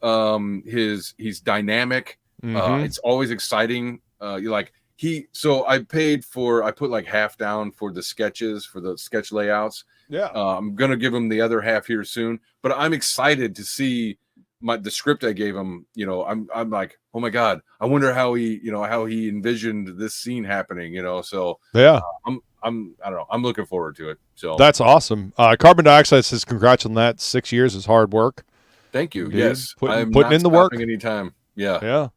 [SPEAKER 4] He's dynamic. It's always exciting. So I put like half down for the sketches, for the sketch layouts. Yeah. I'm going to give him the other half here soon, but I'm excited to see the script I gave him, I'm like, oh my God, I wonder how he envisioned this scene happening, so
[SPEAKER 3] yeah.
[SPEAKER 4] I don't know. I'm looking forward to it. So
[SPEAKER 3] that's awesome. Carbon Dioxide says congrats on that. 6 years is hard work.
[SPEAKER 4] Thank you.
[SPEAKER 3] Indeed.
[SPEAKER 4] Yes.
[SPEAKER 3] Putting in the work
[SPEAKER 4] anytime. Yeah.
[SPEAKER 3] Yeah.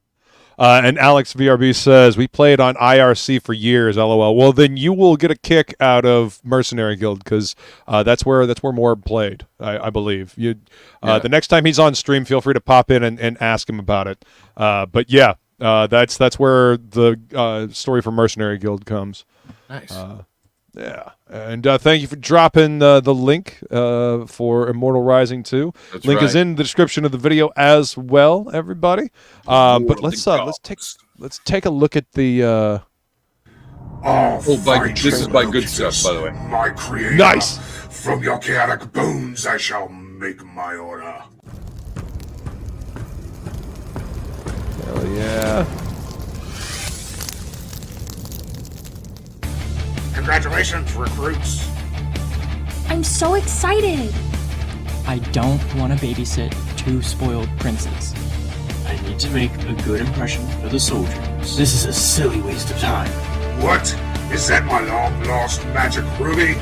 [SPEAKER 3] And Alex VRB says, we played on IRC for years, LOL. Well, then you will get a kick out of Mercenary Guild because that's where Morb played, I believe. The next time he's on stream, feel free to pop in and ask him about it. But yeah, that's where the story for Mercenary Guild comes.
[SPEAKER 4] Nice.
[SPEAKER 3] Yeah, and thank you for dropping the link for Immortal Rising 2.
[SPEAKER 4] That's
[SPEAKER 3] link
[SPEAKER 4] right.
[SPEAKER 3] is in the description of the video as well, everybody. But let's take a look at the.
[SPEAKER 4] This is by Good Stuff, by the way.
[SPEAKER 2] My creator.
[SPEAKER 3] Nice.
[SPEAKER 2] From your chaotic bones, I shall make my order.
[SPEAKER 3] Hell yeah!
[SPEAKER 2] Congratulations, recruits.
[SPEAKER 5] I'm so excited.
[SPEAKER 6] I don't want to babysit two spoiled princes.
[SPEAKER 7] I need to make a good impression for the soldiers. This is a silly waste of time.
[SPEAKER 2] What? Is that my long-lost magic ruby?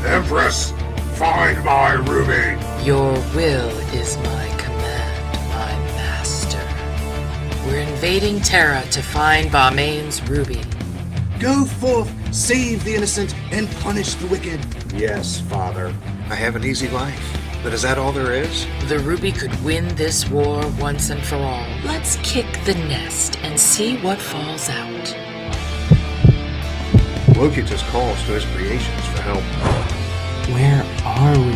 [SPEAKER 2] Empress, find my ruby.
[SPEAKER 8] Your will is my command, my master. We're invading Terra to find Balmain's ruby.
[SPEAKER 9] Go forth, save the innocent, and punish the wicked.
[SPEAKER 10] Yes, Father. I have an easy life. But is that all there is?
[SPEAKER 8] The ruby could win this war once and for all. Let's kick the nest and see what falls out.
[SPEAKER 10] Loki just calls to his creations for help.
[SPEAKER 6] Where are we?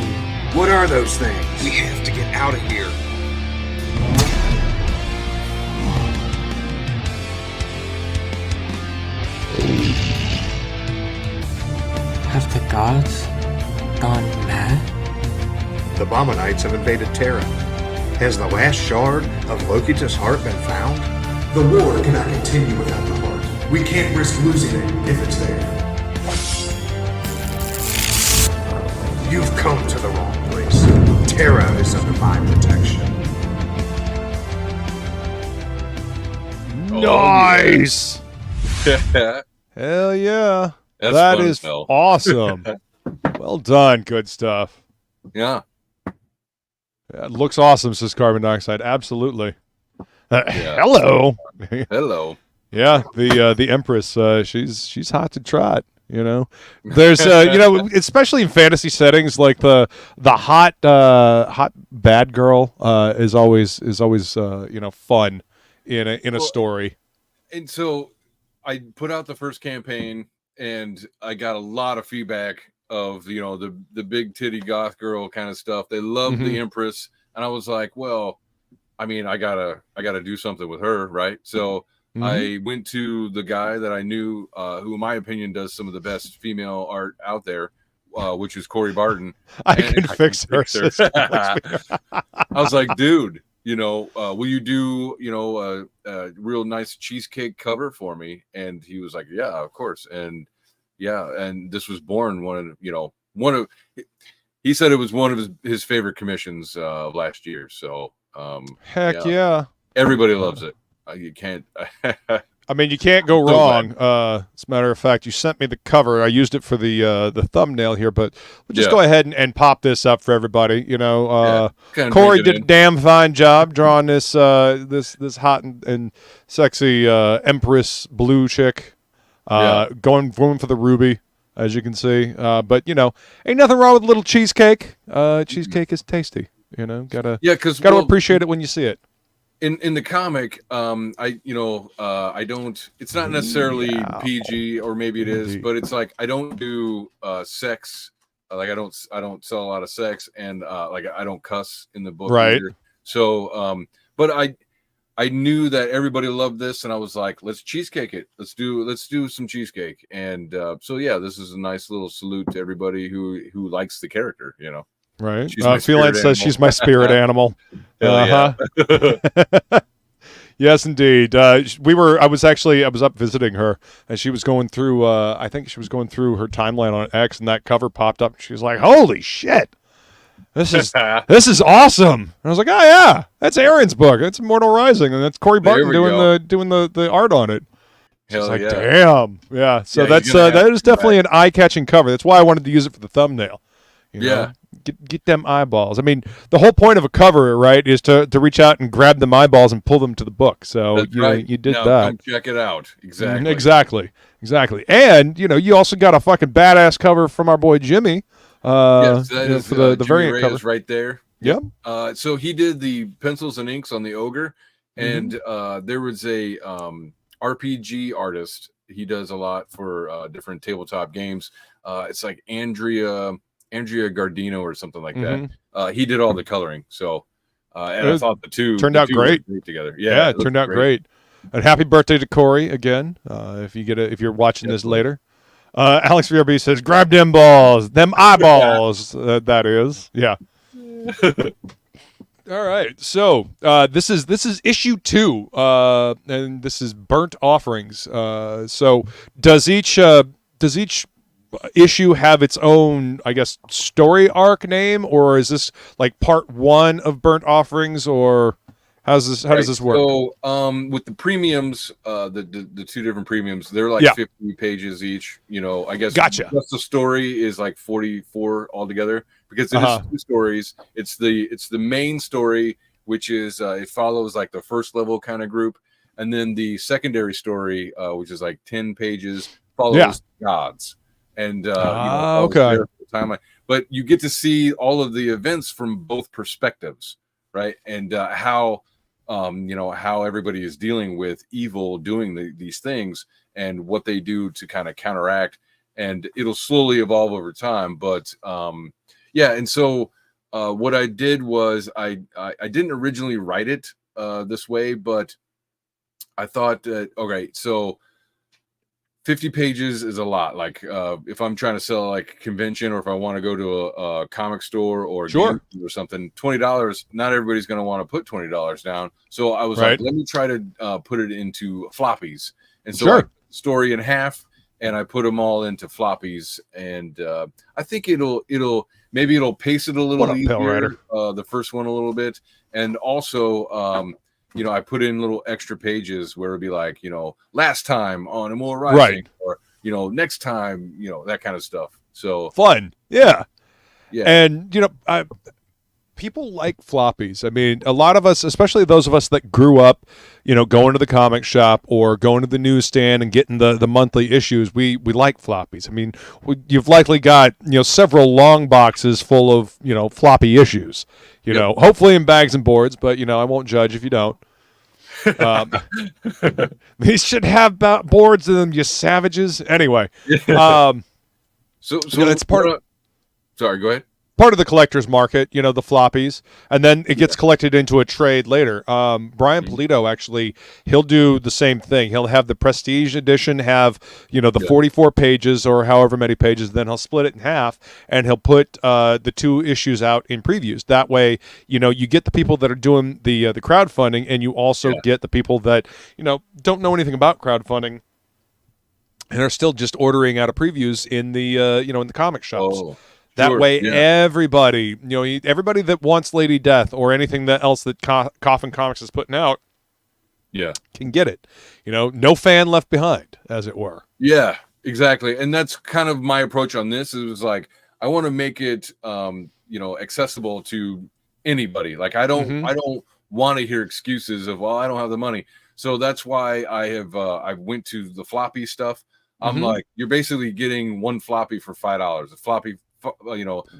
[SPEAKER 10] What are those things? We have to get out of here.
[SPEAKER 6] Have the gods gone mad?
[SPEAKER 10] The Bomanites have invaded Terra. Has the last shard of Loki's heart been found?
[SPEAKER 9] The war cannot continue without the heart. We can't risk losing it if it's there.
[SPEAKER 10] You've come to the wrong place. Terra is under my protection.
[SPEAKER 3] Nice.
[SPEAKER 4] Yeah.
[SPEAKER 3] Hell yeah!
[SPEAKER 4] That's
[SPEAKER 3] That
[SPEAKER 4] fun,
[SPEAKER 3] is
[SPEAKER 4] Phil.
[SPEAKER 3] awesome. Well done. Good stuff.
[SPEAKER 4] Yeah.
[SPEAKER 3] Yeah, it looks awesome, says Carbon Dioxide. Absolutely.
[SPEAKER 4] Yeah.
[SPEAKER 3] Hello.
[SPEAKER 4] Hello.
[SPEAKER 3] Yeah, the Empress. She's hot to trot. There's especially in fantasy settings, like the hot bad girl is always fun in a story.
[SPEAKER 4] And so I put out the first campaign, and I got a lot of feedback of the big titty goth girl kind of stuff. They loved the Empress, and I was like, well, I mean, I gotta do something with her, right? So I went to the guy that I knew, who in my opinion does some of the best female art out there, which is Corey Barton.
[SPEAKER 3] I can fix her.
[SPEAKER 4] I was like, dude, will you do a real nice cheesecake cover for me? And he was like, yeah, of course. And yeah, and this was born he said it was one of his favorite commissions of last year. So
[SPEAKER 3] heck yeah.
[SPEAKER 4] Everybody loves it. You can't
[SPEAKER 3] I mean, you can't go wrong. As a matter of fact, you sent me the cover. I used it for the thumbnail here, but we'll just go ahead and pop this up for everybody. Corey did a damn fine job drawing this this hot and sexy Empress blue chick. Going for the ruby, as you can see. But ain't nothing wrong with a little cheesecake. Cheesecake is tasty. Gotta appreciate it when you see it.
[SPEAKER 4] In the comic, I don't. It's not necessarily PG, or maybe it is, but it's like I don't do sex. Like I don't sell a lot of sex, and like I don't cuss in the book either. So, but I knew that everybody loved this, and I was like, let's cheesecake it. Let's do some cheesecake. And so yeah, this is a nice little salute to everybody who likes the character.
[SPEAKER 3] Right. Feline says she's my spirit animal.
[SPEAKER 4] Yeah.
[SPEAKER 3] Yes, indeed. I was up visiting her, and she was going through. I think she was going through her timeline on X, and that cover popped up. And she was like, "Holy shit!" this is awesome. And I was like, oh yeah, that's Aaron's book. That's Immortal Rising, and that's Corey Barton doing the art on it. She's like, damn, yeah. So that is definitely an eye-catching cover. That's why I wanted to use it for the thumbnail. You know? Get them eyeballs. I mean, the whole point of a cover, right, is to reach out and grab them eyeballs and pull them to the book. So you did that.
[SPEAKER 4] Come check it out.
[SPEAKER 3] Exactly. And you also got a fucking badass cover from our boy Jimmy.
[SPEAKER 4] Yes, that is
[SPEAKER 3] for the variant
[SPEAKER 4] Ray
[SPEAKER 3] cover
[SPEAKER 4] is right there.
[SPEAKER 3] Yep.
[SPEAKER 4] So he did the pencils and inks on the ogre, and there was a RPG artist. He does a lot for different tabletop games. It's like Andrea Gardino or something like that. He did all the coloring. So and I thought the two
[SPEAKER 3] turned out great
[SPEAKER 4] together.
[SPEAKER 3] Yeah, it turned out great. And happy birthday to Corey again. If you're watching this later. Alex VRB says, grab them balls, them eyeballs. That is. Yeah. All right. So this is issue 2. And this is Burnt Offerings. So does each issue have its own, I guess, story arc name, or is this like part 1 of Burnt Offerings, or how does this work?
[SPEAKER 4] So with the premiums, the 2 different premiums, they're like 50 pages each. I guess
[SPEAKER 3] gotcha.
[SPEAKER 4] Just the story is like 44 altogether, because it is 2 stories. It's the main story, which is it follows like the first level kind of group, and then the secondary story, which is like 10 pages, follows gods. And
[SPEAKER 3] okay.
[SPEAKER 4] Timeline. But you get to see all of the events from both perspectives, right? And how everybody is dealing with evil doing these things, and what they do to kind of counteract. And it'll slowly evolve over time. But and so what I did was I didn't originally write it this way, but I thought, so 50 pages is a lot. Like if I'm trying to sell like a convention, or if I want to go to a comic store or or something, $20, not everybody's going to want to put $20 down. So I was like, let me try to put it into floppies. And so I story in half, and I put them all into floppies. And I think it'll pace it a little easier, the first one a little bit. And also, I put in little extra pages where it'd be like, last time on Immortal Rising, or, next time, that kind of stuff. So
[SPEAKER 3] fun. Yeah. And, people like floppies. I mean, a lot of us, especially those of us that grew up, going to the comic shop or going to the newsstand and getting the monthly issues, we like floppies. I mean, you've likely got, several long boxes full of, floppy issues, hopefully in bags and boards, but, I won't judge if you don't. These should have boards in them, you savages. Anyway.
[SPEAKER 4] So it's
[SPEAKER 3] part of...
[SPEAKER 4] Sorry, go ahead.
[SPEAKER 3] Part of the collector's market, the floppies, and then it gets collected into a trade later. Brian Polito, actually, he'll do the same thing. He'll have the Prestige edition have, the 44 pages or however many pages, then he'll split it in half, and he'll put the 2 issues out in previews. That way, you get the people that are doing the crowdfunding, and you also get the people that, don't know anything about crowdfunding and are still just ordering out of previews in the, in the comic shops. That way, everybody, everybody that wants Lady Death or anything else that Coffin Comics is putting out, can get it. No fan left behind, as it were.
[SPEAKER 4] Yeah, exactly. And that's kind of my approach on this. It was like, I want to make it, accessible to anybody. Like, I don't want to hear excuses of, well, I don't have the money. So that's why I went to the floppy stuff. I'm like, you're basically getting 1 floppy for $5. A floppy,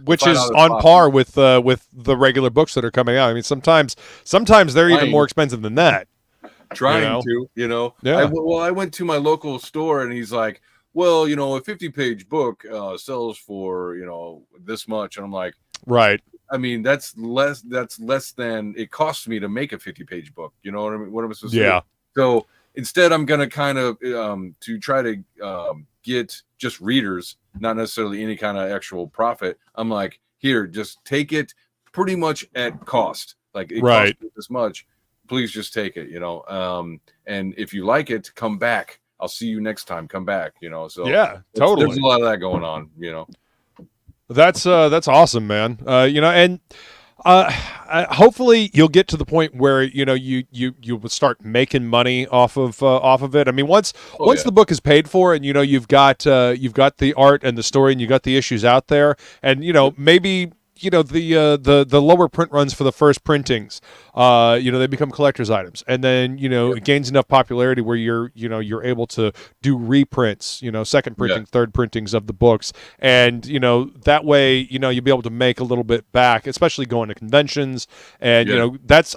[SPEAKER 3] which is on par with the regular books that are coming out. I mean, sometimes they're even more expensive than that.
[SPEAKER 4] Trying to. I went to my local store, and he's like, well, a 50-page book sells for this much, and I'm like,
[SPEAKER 3] right.
[SPEAKER 4] I mean, that's less than it costs me to make a 50-page book. You know what I mean? What am I supposed to do? So instead, I'm gonna kind of to try to get just readers, not necessarily any kind of actual profit. I'm like, here, just take it pretty much at cost. Like, it costs me this much. Please just take it, and if you like it, come back. I'll see you next time. Come back, So
[SPEAKER 3] yeah, totally.
[SPEAKER 4] There's a lot of that going on,
[SPEAKER 3] That's awesome, man. And hopefully you'll get to the point where you will start making money off of it. I mean, once the book is paid for, and you've got the art and the story, and you got the issues out there, and maybe the lower print runs for the first printings, they become collector's items, and then it gains enough popularity where you're able to do reprints, second printing, third printings of the books, and that way you'll be able to make a little bit back, especially going to conventions, and that's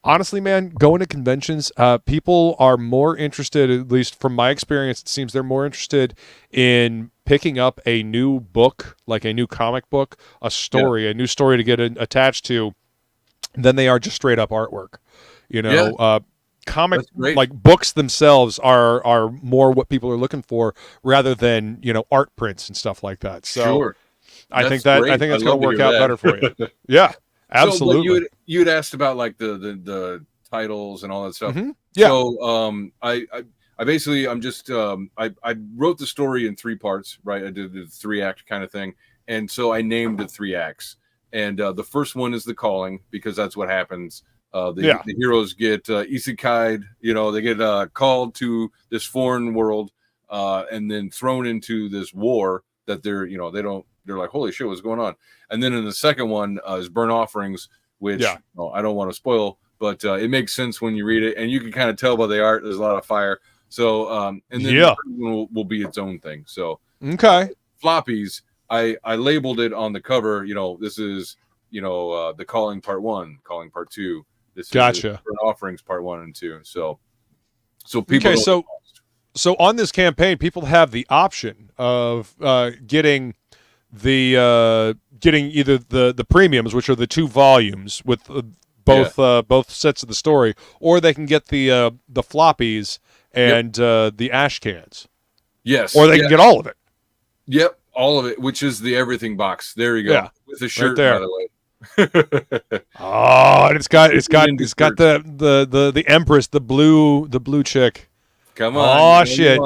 [SPEAKER 3] honestly, man, going to conventions, people are more interested, at least from my experience, it seems they're more interested in picking up a new book, like a new comic book, a story, a new story to get attached to, than they are just straight up artwork. Comic like books themselves are more what people are looking for rather than art prints and stuff like that. So I think that's going to work out better for you. Yeah. Absolutely.
[SPEAKER 4] So, you'd asked about like the titles and all that stuff.
[SPEAKER 3] Mm-hmm. Yeah.
[SPEAKER 4] So I basically I wrote the story in 3 parts, right? I did the 3-act kind of thing, and so I named the 3 acts. And the first one is the calling, because that's what happens. The heroes get isekai'd, they get called to this foreign world, and then thrown into this war that they're like, holy shit, what's going on? And then in the second one is Burnt Offerings, which I don't want to spoil, but it makes sense when you read it, and you can kind of tell by the art. There's a lot of fire. So and then the third one will be its own thing. So floppies, I labeled it on the cover. This is the Calling Part 1, Calling Part 2. This is Burnt Offerings Part 1 and 2. So people. Okay,
[SPEAKER 3] so on this campaign, people have the option of getting either the premiums, which are the 2 volumes with both sets of the story, or they can get the floppies and the ash cans.
[SPEAKER 4] Yes,
[SPEAKER 3] or they can get all of it.
[SPEAKER 4] Yep, all of it, which is the everything box. There you go.
[SPEAKER 3] Yeah,
[SPEAKER 4] with the shirt,
[SPEAKER 3] right there.
[SPEAKER 4] By the way.
[SPEAKER 3] Oh, and it's got the Empress, the blue chick.
[SPEAKER 4] Come on.
[SPEAKER 3] Oh shit.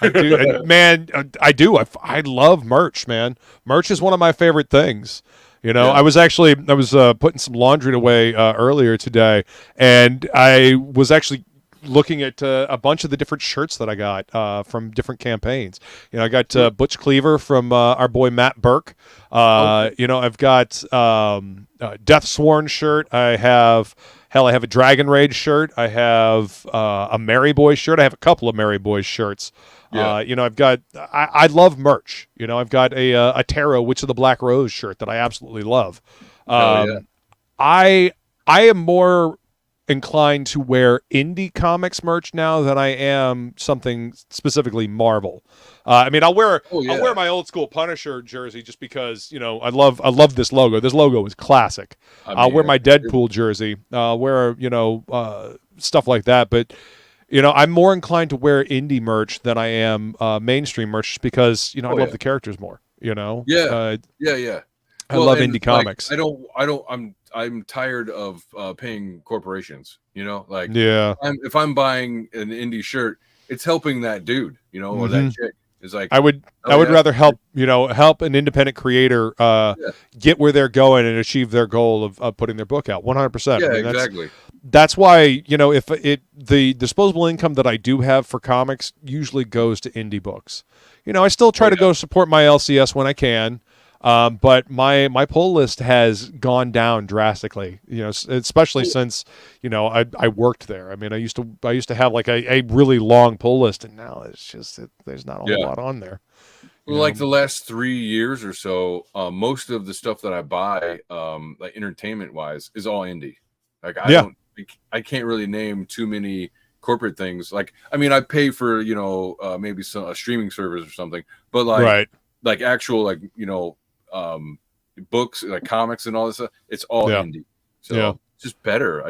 [SPEAKER 3] I do, man. I do. I love merch, man. Merch is one of my favorite things. I was putting some laundry away earlier today, and I was actually looking at a bunch of the different shirts that I got from different campaigns. I got Butch Cleaver from our boy Matt Burke. I've got Death Sworn shirt. I have a Dragon Rage shirt. I have a Mary Boy shirt. I have a couple of Mary Boy shirts. I've got. I love merch. I've got a Tarot Witch of the Black Rose shirt that I absolutely love. I am more inclined to wear indie comics merch now than I am something specifically Marvel. I'll wear my old school Punisher jersey just because I love this logo. This logo is classic. I'll wear my Deadpool jersey. I'll wear stuff like that. But I'm more inclined to wear indie merch than I am mainstream merch just because I love the characters more.
[SPEAKER 4] I love
[SPEAKER 3] indie comics.
[SPEAKER 4] I'm tired of paying corporations, if I'm buying an indie shirt, it's helping that dude, or that chick. It's like,
[SPEAKER 3] I would rather help an independent creator get where they're going and achieve their goal of putting their book out 100%.
[SPEAKER 4] Yeah, exactly.
[SPEAKER 3] That's why, if the disposable income that I do have for comics usually goes to indie books. I still try to go support my LCS when I can. But my pull list has gone down drastically, especially since, I worked there. I used to have like a really long pull list, and now it's just, there's not a whole lot on there.
[SPEAKER 4] Well, like the last 3 years or so, most of the stuff that I buy, like entertainment wise, is all indie. Like I can't really name too many corporate things. Like, I pay for, maybe a streaming service or something, but like actual, books, like comics and all this stuff, it's all indie. So it's just better.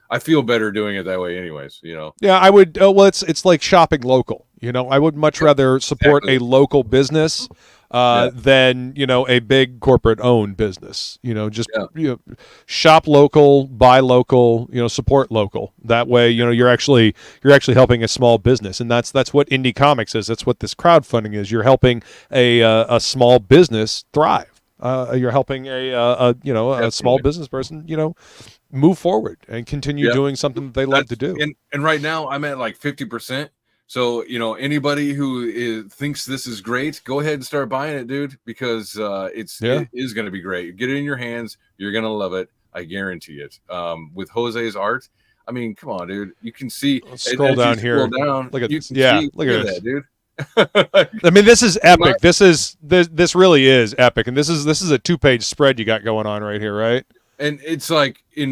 [SPEAKER 4] I feel better doing it that way anyways,
[SPEAKER 3] Yeah, I would. Well, it's like shopping local. I would much rather support a local business than a big corporate owned business. Just shop local, buy local, support local. That way, you're actually helping a small business, and that's what indie comics is. That's what this crowdfunding is. You're helping a small business thrive. You're helping a small business person move forward and continue doing something that they love to do.
[SPEAKER 4] And right now I'm at like 50%. So, anybody who thinks this is great, go ahead and start buying it, dude, because it is going to be great. Get it in your hands. You're going to love it. I guarantee it. With Jose's art, I mean, come on, dude. You can see.
[SPEAKER 3] Scroll down here. Look at
[SPEAKER 4] this.
[SPEAKER 3] Look at
[SPEAKER 4] that, dude.
[SPEAKER 3] I mean, this is epic. This really is epic, and this is a 2-page spread you got going on right here, right?
[SPEAKER 4] And it's like they're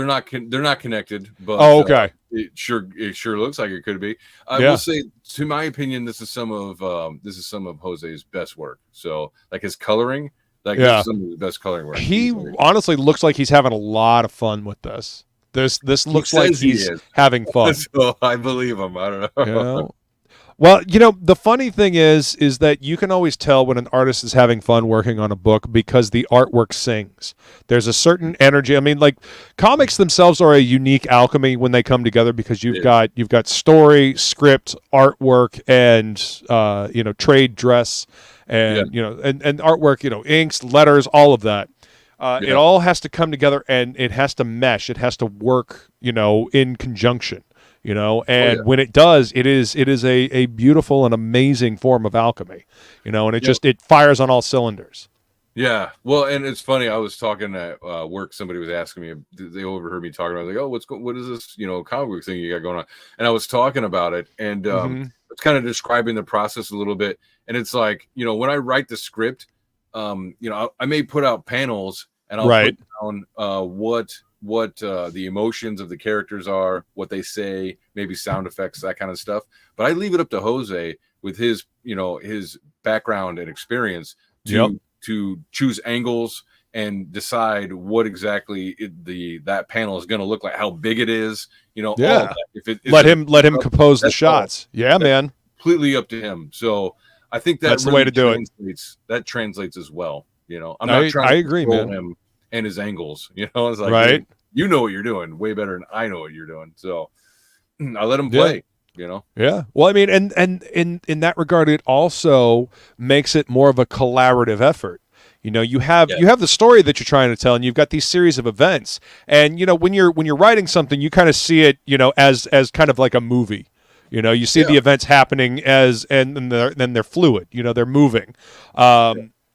[SPEAKER 4] not connected, but
[SPEAKER 3] okay.
[SPEAKER 4] It sure looks like it could be. I will say, to my opinion, this is some of Jose's best work. So, like his coloring, this is some of the best coloring work.
[SPEAKER 3] He honestly looks like he's having a lot of fun with this. This looks like he's having fun.
[SPEAKER 4] So I believe him. I don't know.
[SPEAKER 3] Well, the funny thing is that you can always tell when an artist is having fun working on a book because the artwork sings. There's a certain energy. I mean, like, comics themselves are a unique alchemy when they come together because you've got story, script, artwork, and trade dress, and and artwork. Inks, letters, all of that. It all has to come together and it has to mesh. It has to work, in conjunction. When it does, it is a beautiful and amazing form of alchemy, and it fires on all cylinders.
[SPEAKER 4] Yeah. Well, and it's funny. I was talking at work. Somebody was asking me, they overheard me talking about it. Like, oh, what is this, comic book thing you got going on? And I was talking about it, and it's kind of describing the process a little bit. And it's like, when I write the script, I may put out panels and I'll put down what the emotions of the characters are, what they say, maybe sound effects, that kind of stuff. But I leave it up to Jose with his, his background and experience to choose angles and decide what exactly that panel is going to look like, how big it is, all of that.
[SPEAKER 3] Let him compose the shots. Man.
[SPEAKER 4] Completely up to him. So I think
[SPEAKER 3] that's the way to do it.
[SPEAKER 4] That translates as well. I'm not trying to
[SPEAKER 3] agree, man.
[SPEAKER 4] Him and his angles, it's like, you know what you're doing way better than I know what you're doing. So I let him play,
[SPEAKER 3] Yeah. Well, I mean, and in that regard, it also makes it more of a collaborative effort. You have the story that you're trying to tell, and you've got these series of events. And when you're writing something, you kind of see it, as kind of like a movie. You see the events happening and then they're fluid. They're moving.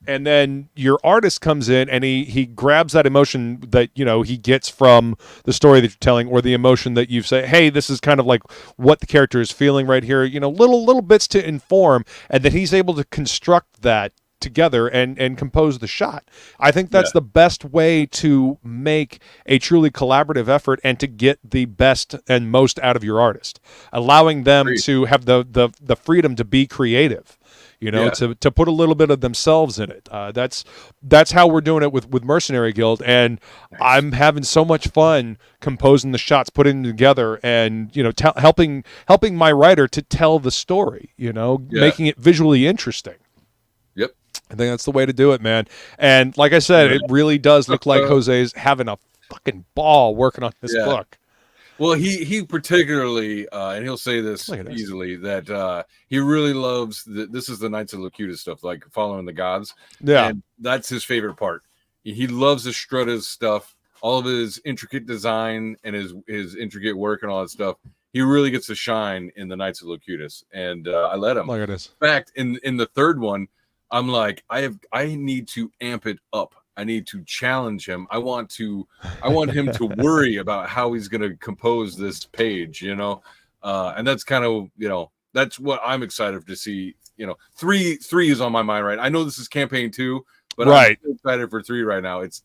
[SPEAKER 3] And then your artist comes in and he grabs that emotion that, he gets from the story that you're telling, or the emotion that you say, hey, this is kind of like what the character is feeling right here, little bits to inform, and then he's able to construct that together and compose the shot. I think that's the best way to make a truly collaborative effort and to get the best and most out of your artist, allowing them to have the freedom to be creative. To put a little bit of themselves in it. That's how we're doing it with Mercenary Guild, and I'm having so much fun composing the shots, putting them together, and helping my writer to tell the story. Making it visually interesting.
[SPEAKER 4] Yep,
[SPEAKER 3] I think that's the way to do it, man. And like I said, it really does look like Jose's having a fucking ball working on this book.
[SPEAKER 4] Well, he particularly, and he'll say this easily, that he really loves, this is the Knights of Locutus stuff, like following the gods.
[SPEAKER 3] Yeah.
[SPEAKER 4] And that's his favorite part. He loves the Strutta's stuff, all of his intricate design and his intricate work and all that stuff. He really gets to shine in the Knights of Locutus. And I let him.
[SPEAKER 3] Look at this.
[SPEAKER 4] In fact, in the third one, I'm like, I need to amp it up. I need to challenge him. I want him to worry about how he's going to compose this page, and that's kind of, that's what I'm excited to see. 3 is on my mind, right? I know this is campaign 2, but I'm so excited for 3 right now. It's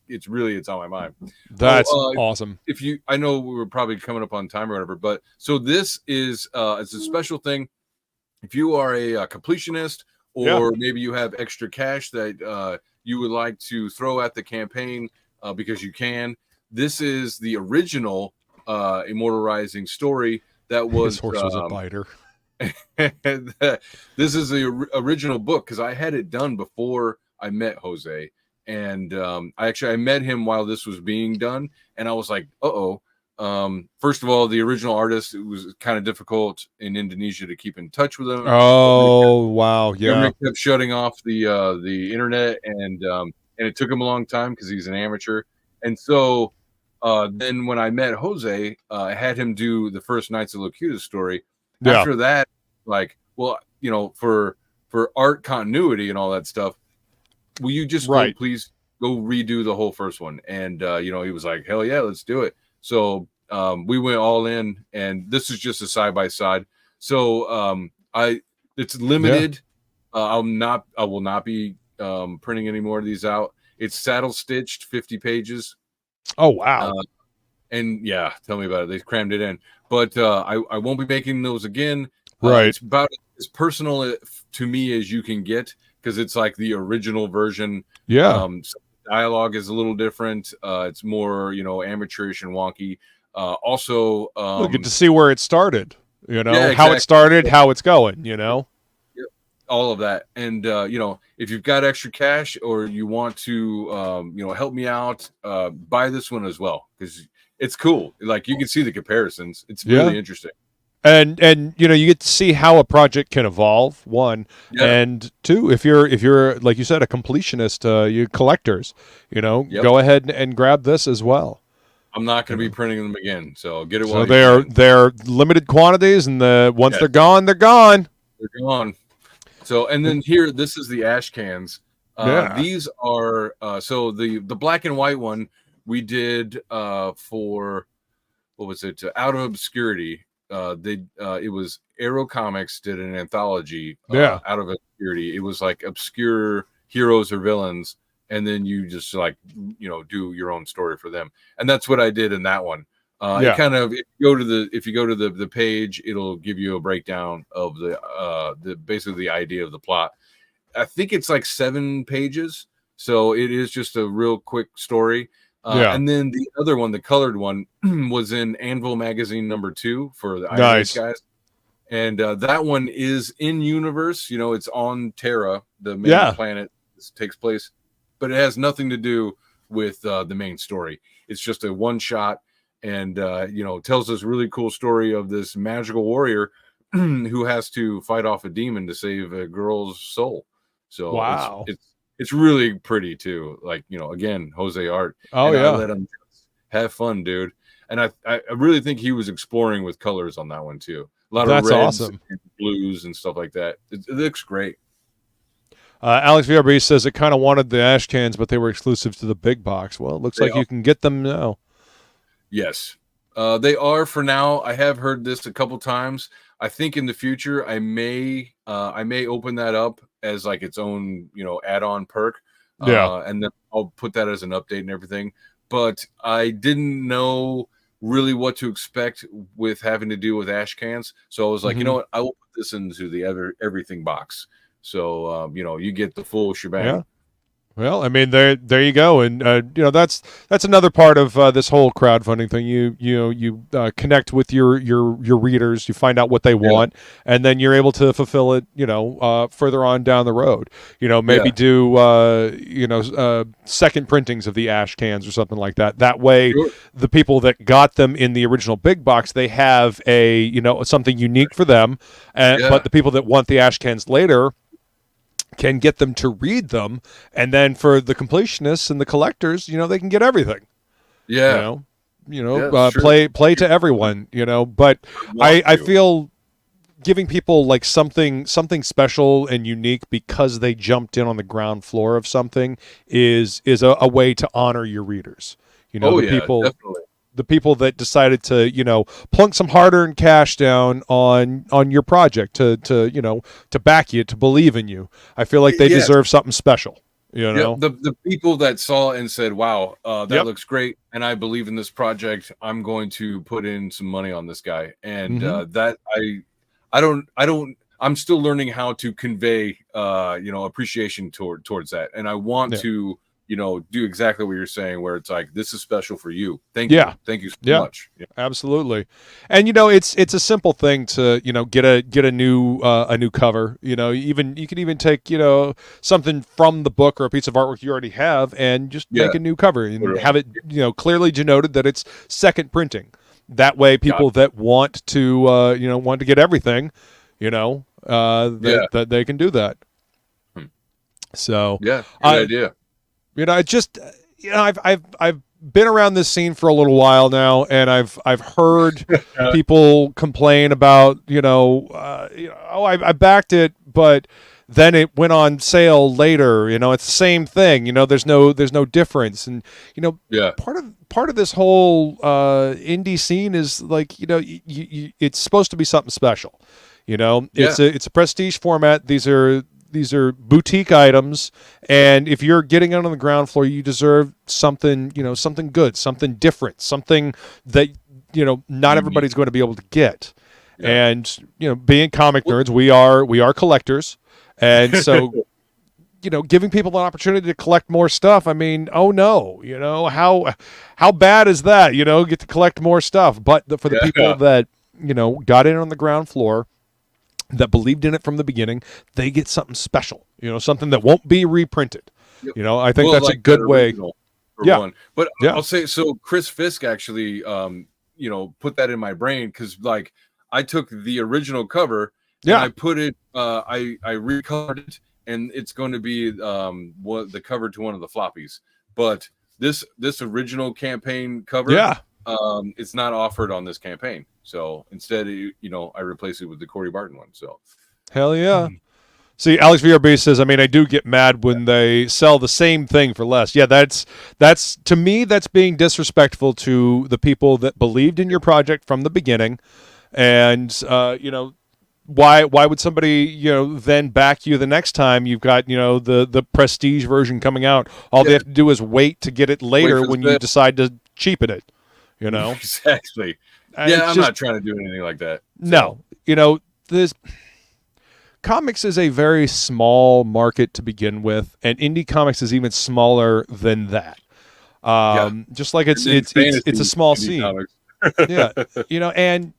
[SPEAKER 4] on my mind.
[SPEAKER 3] That's awesome.
[SPEAKER 4] I know we were probably coming up on time or whatever, but so this is, it's a special thing. If you are a completionist, or maybe you have extra cash that, you would like to throw at the campaign because you can. This is the original Immortal Rising story that was.
[SPEAKER 3] His horse was a biter.
[SPEAKER 4] This is the original book because I had it done before I met Jose, and I met him while this was being done, and I was like, first of all, the original artist, it was kind of difficult in Indonesia to keep in touch with him.
[SPEAKER 3] Oh, wow, yeah.
[SPEAKER 4] Government kept shutting off the internet, and it took him a long time because he's an amateur, and so then when I met Jose, I had him do the first Knights of Locutus story.
[SPEAKER 3] Yeah.
[SPEAKER 4] After that, like, well, you know, for art continuity and all that stuff, will you just please go redo the whole first one? And you know, he was like, hell yeah, let's do it. So we went all in, and this is just a side by side. So it's limited. I will not be printing any more of these out. It's saddle stitched, 50 pages.
[SPEAKER 3] Oh wow.
[SPEAKER 4] And yeah, tell me about it. They crammed it in, but I won't be making those again.
[SPEAKER 3] Right.
[SPEAKER 4] It's about as personal to me as you can get, because it's like the original version.
[SPEAKER 3] Yeah.
[SPEAKER 4] So dialogue is a little different. It's more, you know, amateurish and wonky. Also,
[SPEAKER 3] we'll get to see where it started. You know,
[SPEAKER 4] yeah,
[SPEAKER 3] how it started, how it's going. You know,
[SPEAKER 4] all of that. And you know, if you've got extra cash or you want to, you know, help me out, buy this one as well, because it's cool. Like, you can see the comparisons. It's really interesting.
[SPEAKER 3] And you know, you get to see how a project can evolve, one, and two, if you're like you said, a completionist, you collectors, you know, go ahead and grab this as well.
[SPEAKER 4] I'm not going to be printing them again, so get it.
[SPEAKER 3] So they're limited quantities, and once they're gone, they're gone.
[SPEAKER 4] They're gone. So, and then here, this is the ash cans. These are so the black and white one we did for, what was it? Out of Obscurity. It was Arrow Comics did an anthology Out of Obscurity. It was like obscure heroes or villains, and then you just, like, you know, do your own story for them. And that's what I did in that one. It kind of, if you go to the page, it'll give you a breakdown of the basically the idea of the plot. I think it's like 7 pages, so it is just a real quick story. And then the other one, the colored one, was in Anvil magazine #2 for the Irish guys. And that one is in universe. You know, it's on Terra, the main planet this takes place, but it has nothing to do with the main story. It's just a one shot, and you know, tells this really cool story of this magical warrior who has to fight off a demon to save a girl's soul. So it's really pretty too. Like, you know, again, Jose art.
[SPEAKER 3] Oh,
[SPEAKER 4] and
[SPEAKER 3] yeah.
[SPEAKER 4] I let him have fun, dude. And I really think he was exploring with colors on that one too. A lot of reds and blues and stuff like that. It looks great.
[SPEAKER 3] Alex VRB says it kind of wanted the ash cans, but they were exclusive to the big box. Well, it looks like you can get them now.
[SPEAKER 4] Yes, they are for now. I have heard this a couple times. I think in the future I may open that up as like its own, you know, add-on perk. And then I'll put that as an update and everything. But I didn't know really what to expect with having to do with ash cans. So I was like, you know what, I will put this into the everything box. So you know, you get the full shebang.
[SPEAKER 3] Yeah. Well, I mean, there you go, and you know, that's another part of this whole crowdfunding thing. You connect with your readers, you find out what they want, and then you're able to fulfill it. You know, further on down the road. You know, maybe do second printings of the ash cans or something like that. That way, the people that got them in the original big box, they have something unique for them, but the people that want the ash cans later can get them to read them, and then for the completionists and the collectors, you know, they can get everything. Play to everyone, you know. But I feel giving people like something special and unique because they jumped in on the ground floor of something is a way to honor your readers. You know, definitely. The people that decided to, you know, plunk some hard-earned cash down on your project to back you, to believe in you. I feel like they deserve something special. You know,
[SPEAKER 4] the people that saw and said, "Wow, that looks great," and I believe in this project. I'm going to put in some money on this guy, and that I'm still learning how to convey, appreciation towards that, and I want to do exactly what you're saying, where it's like, this is special for you. Thank you so much. Yeah.
[SPEAKER 3] Absolutely. And it's a simple thing to get a new cover. You can even take something from the book or a piece of artwork you already have and just make a new cover and have it clearly denoted that it's second printing. That way, people that want to get everything, that they can do that. So
[SPEAKER 4] good idea.
[SPEAKER 3] I've been around this scene for a little while now, and I've heard people complain about I backed it, but then it went on sale later. It's the same thing. There's no difference, and part of this whole indie scene is like it's supposed to be something special. It's a prestige format. These are boutique items, and if you're getting it on the ground floor, you deserve something, something good, something different, something that not everybody's going to be able to get. Yeah. And being comic nerds, we are collectors, and so giving people an opportunity to collect more stuff. I mean, oh no, how bad is that? Get to collect more stuff, but for the people that got in on the ground floor, that believed in it from the beginning, they get something special, something that won't be reprinted. I think that's a good way.
[SPEAKER 4] One. But I'll say, so Chris Fisk actually, put that in my brain, because like I took the original cover and I put it, I recolored it, and it's going to be the cover to one of the floppies. But this original campaign cover, it's not offered on this campaign. So instead, I replace it with the Corey Barton one. So
[SPEAKER 3] hell yeah. See, Alex VRB says, I mean, I do get mad when they sell the same thing for less. Yeah, that's to me, that's being disrespectful to the people that believed in your project from the beginning. And why would somebody then back you the next time you've got the prestige version coming out? All they have to do is wait to get it later when you decide to cheapen it.
[SPEAKER 4] Exactly. I'm not trying to do anything like that.
[SPEAKER 3] So. No, this comics is a very small market to begin with, and indie comics is even smaller than that. Just like it's a small scene. Yeah, and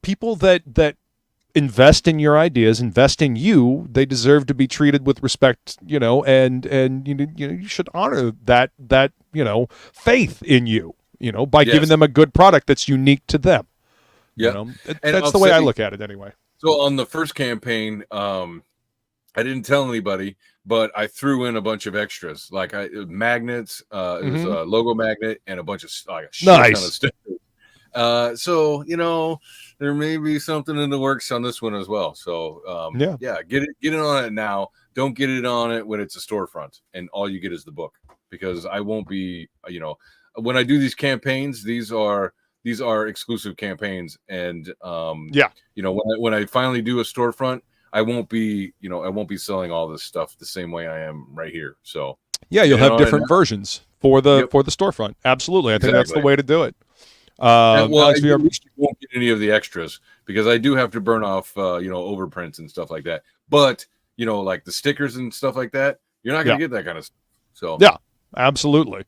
[SPEAKER 3] people that invest in your ideas, invest in you, they deserve to be treated with respect, and you should honor that faith in you. By giving them a good product that's unique to them. Yeah. That's the way I look at it anyway.
[SPEAKER 4] So on the first campaign, I didn't tell anybody, but I threw in a bunch of extras, like magnets. It was a logo magnet and a bunch of a shit ton of stickers. So there may be something in the works on this one as well. So get it on it now. Don't get it on it when it's a storefront and all you get is the book, because I won't be when I do these campaigns, these are exclusive campaigns, and when I finally do a storefront, I won't be selling all this stuff the same way I am right here. So
[SPEAKER 3] you'll have different versions for the storefront. Absolutely, I think that's the way to do it.
[SPEAKER 4] I won't get any of the extras, because I do have to burn off overprints and stuff like that. But like the stickers and stuff like that, you're not going to get that kind of stuff. So
[SPEAKER 3] absolutely.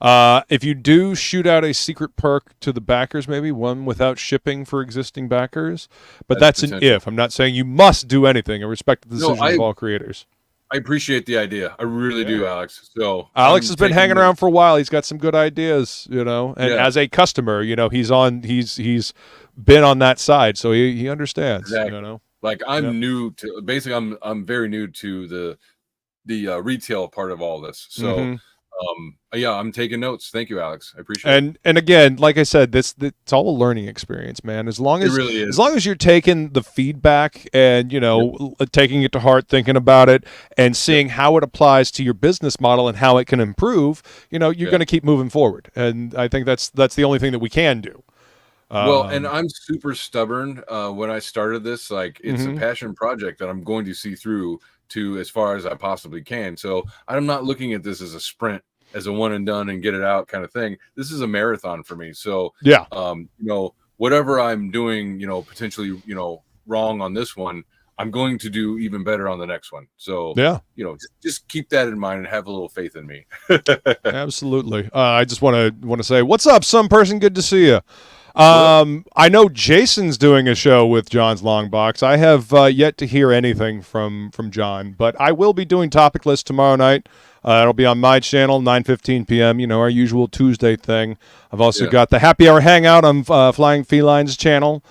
[SPEAKER 3] If you do shoot out a secret perk to the backers, maybe one without shipping for existing backers, but that's an if. I'm not saying you must do anything. I respect the decision of all creators.
[SPEAKER 4] I appreciate the idea. I really do, Alex. So
[SPEAKER 3] Alex has been hanging around for a while. He's got some good ideas, and as a customer, he's been on that side, so he understands.
[SPEAKER 4] Exactly. Like I'm new to, basically I'm very new to the retail part of all this. So I'm taking notes. Thank you, Alex. I appreciate it.
[SPEAKER 3] And again, like I said, it's all a learning experience, man. As long as you're taking the feedback and taking it to heart, thinking about it, and seeing how it applies to your business model and how it can improve, you're going to keep moving forward. And I think that's the only thing that we can do.
[SPEAKER 4] And I'm super stubborn. When I started this, like it's a passion project that I'm going to see through to as far as I possibly can. So I'm not looking at this as a sprint, as a one and done and get it out kind of thing. This is a marathon for me. So whatever I'm doing, potentially, wrong on this one, I'm going to do even better on the next one. So, just keep that in mind and have a little faith in me.
[SPEAKER 3] Absolutely. I just want to say, what's up, some person? Good to see you. I know Jason's doing a show with John's Long Box. I have yet to hear anything from John, but I will be doing Topic List tomorrow night. It'll be on my channel, 9:15 p.m., our usual Tuesday thing. I've also got the Happy Hour Hangout on Flying Feline's channel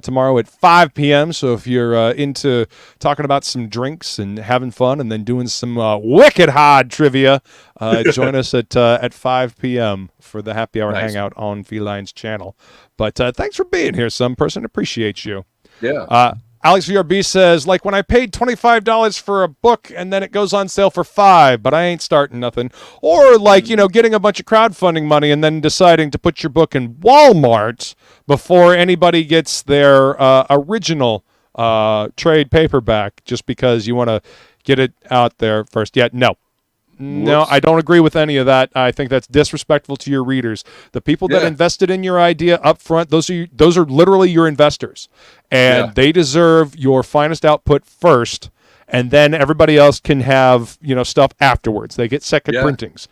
[SPEAKER 3] tomorrow at 5 p.m. So if you're into talking about some drinks and having fun and then doing some wicked hard trivia, join us at 5 p.m. for the Happy Hour Hangout on Feline's channel. But thanks for being here, some person. Appreciate you.
[SPEAKER 4] Yeah.
[SPEAKER 3] Alex VRB says, like when I paid $25 for a book and then it goes on sale for $5, but I ain't starting nothing. Or like, getting a bunch of crowdfunding money and then deciding to put your book in Walmart before anybody gets their original trade paperback just because you want to get it out there first. Yeah, no. No, I don't agree with any of that. I think that's disrespectful to your readers. The people that invested in your idea up front, those are literally your investors. And they deserve your finest output first, and then everybody else can have, stuff afterwards. They get second printings.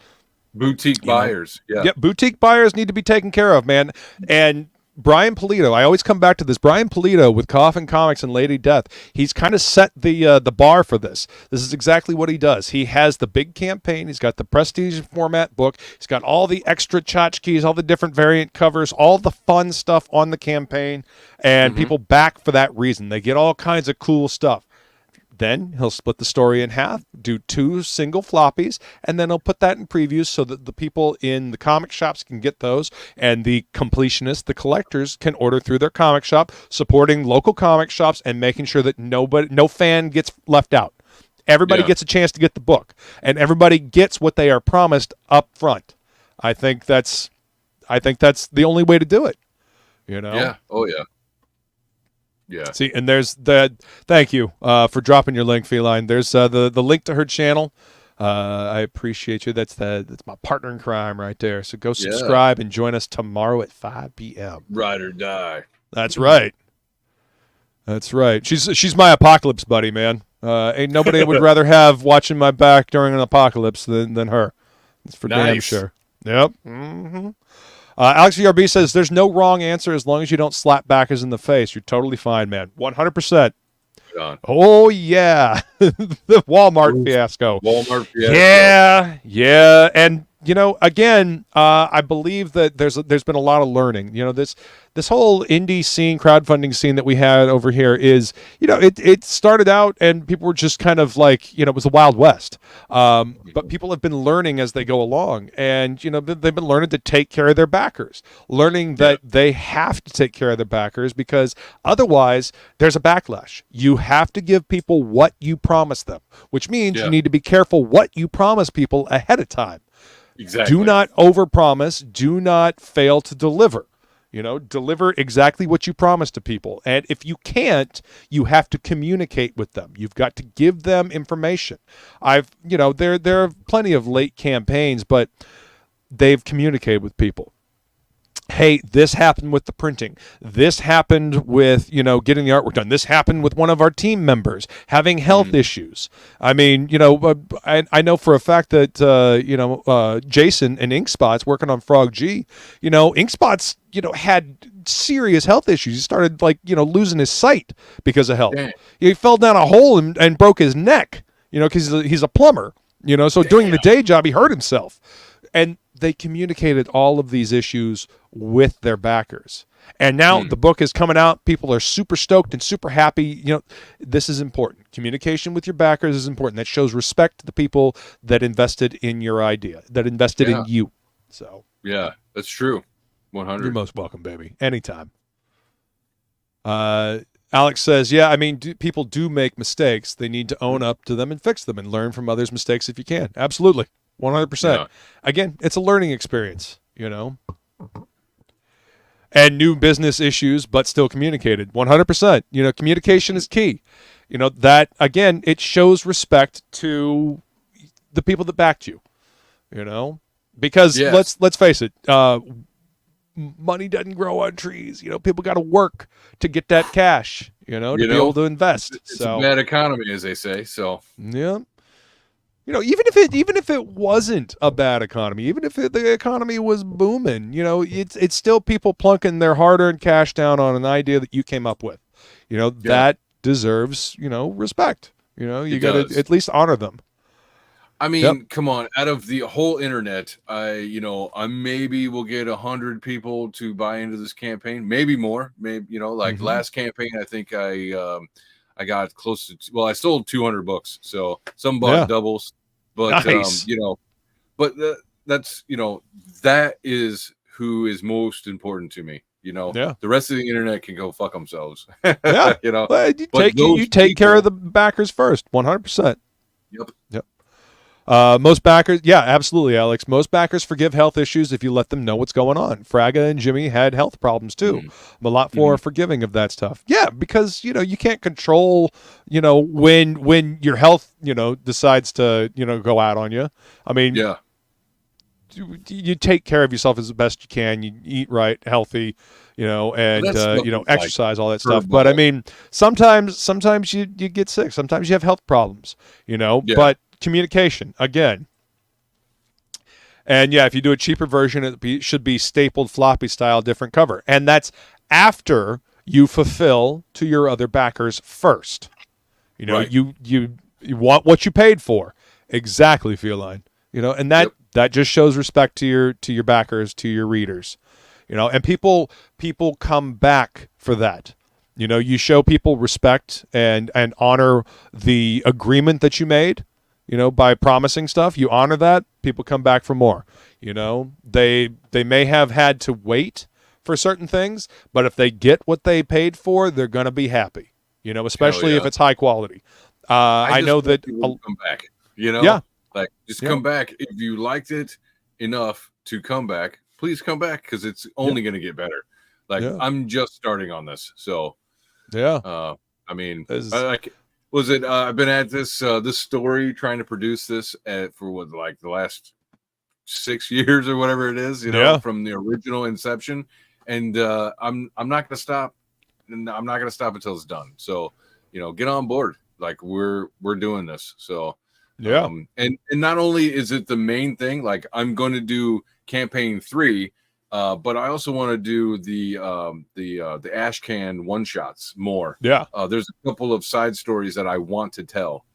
[SPEAKER 4] Boutique buyers.
[SPEAKER 3] Yep, boutique buyers need to be taken care of, man. And Brian Pulido, I always come back to this. Brian Pulido with Coffin Comics and Lady Death, he's kind of set the bar for this. This is exactly what he does. He has the big campaign. He's got the prestige format book. He's got all the extra tchotchkes, all the different variant covers, all the fun stuff on the campaign, and people back for that reason. They get all kinds of cool stuff. Then he'll split the story in half, do 2 single floppies, and then he'll put that in previews so that the people in the comic shops can get those, and the completionists, the collectors, can order through their comic shop, supporting local comic shops and making sure that no fan gets left out. Everybody gets a chance to get the book, and everybody gets what they are promised up front. I think that's the only way to do it.
[SPEAKER 4] Yeah. Oh yeah. Yeah.
[SPEAKER 3] See, and there's thank you for dropping your link, Feline. There's the link to her channel. I appreciate you. That's my partner in crime right there. So go subscribe and join us tomorrow at 5 p.m.
[SPEAKER 4] Ride or die.
[SPEAKER 3] That's right. That's right. She's my apocalypse buddy, man. Ain't nobody would rather have watching my back during an apocalypse than her. It's for damn sure. Yep. Mm-hmm. Alex VRB says, there's no wrong answer as long as you don't slap backers in the face. You're totally fine, man. 100%. Oh, yeah. The Walmart fiasco.
[SPEAKER 4] Walmart fiasco.
[SPEAKER 3] Yeah. And, again, I believe that there's been a lot of learning. This whole indie scene, crowdfunding scene that we had over here is, it started out and people were just kind of like, it was the Wild West. But people have been learning as they go along. And, they've been learning to take care of their backers, learning that they have to take care of their backers because otherwise there's a backlash. You have to give people what you promise them, which means you need to be careful what you promise people ahead of time.
[SPEAKER 4] Exactly.
[SPEAKER 3] Do not overpromise. Do not fail to deliver. Deliver exactly what you promise to people. And if you can't, you have to communicate with them. You've got to give them information. There are plenty of late campaigns, but they've communicated with people. Hey, this happened with the printing. This happened with, getting the artwork done. This happened with one of our team members having health issues. I mean, I know for a fact that, Jason and Inkspots working on Frog G, Inkspots, had serious health issues. He started losing his sight because of health. He fell down a hole and broke his neck, because he's a plumber, so doing the day job, he hurt himself. And they communicated all of these issues with their backers. And now the book is coming out. People are super stoked and super happy. This is important. Communication with your backers is important. That shows respect to the people that invested in your idea, that invested in you. So
[SPEAKER 4] yeah, that's true. 100.
[SPEAKER 3] You're most welcome, baby. Anytime. Alex says, people do make mistakes. They need to own up to them and fix them and learn from others' mistakes if you can. Absolutely. 100%. Yeah. Again, it's a learning experience, and new business issues, but still communicated 100%. Communication is key. That again, it shows respect to the people that backed you, because let's face it, money doesn't grow on trees. People got to work to get that cash, to be able to invest.
[SPEAKER 4] It's a bad economy, as they say. So
[SPEAKER 3] yeah. Even if it wasn't a bad economy, even if the economy was booming, it's still people plunking their hard-earned cash down on an idea that you came up with. That deserves, respect. You got to at least honor them.
[SPEAKER 4] I mean, come on, out of the whole internet, I maybe will get 100 people to buy into this campaign, maybe more. Maybe, last campaign, I think I got close to, I sold 200 books. So some bought doubles, but,
[SPEAKER 3] nice.
[SPEAKER 4] But that's, that is who is most important to me. The rest of the internet can go fuck themselves.
[SPEAKER 3] Yeah. You take care of the backers first, 100%. Yep. Most backers, absolutely, Alex. Most backers forgive health issues if you let them know what's going on. Fraga and Jimmy had health problems too. I'm a lot more forgiving of that stuff. Yeah, because you can't control when your health decides to go out on you. I mean, you take care of yourself as the best you can. You eat right, healthy, and exercise, all that stuff. But I mean, sometimes you get sick. Sometimes you have health problems. But communication again. And if you do a cheaper version, it should be stapled floppy style, different cover. And that's after you fulfill to your other backers first. You want what you paid for. Exactly, Feline. And that just shows respect to your backers, to your readers. And people come back for that. You show people respect and honor the agreement that you made. By promising stuff, you honor that, people come back for more. They may have had to wait for certain things, but if they get what they paid for, they're going to be happy, especially if it's high quality. I know that
[SPEAKER 4] come back, come back. If you liked it enough to come back, please come back, because it's only going to get better. I'm just starting on this. So I mean, I've been at this story trying to produce this for the last 6 years or whatever it is, from the original inception, and I'm not going to stop, and I'm not going to stop until it's done. So get on board. We're doing this. So and not only is it the main thing, I'm going to do campaign 3. But I also want to do the ash can one shots more. There's a couple of side stories that I want to tell.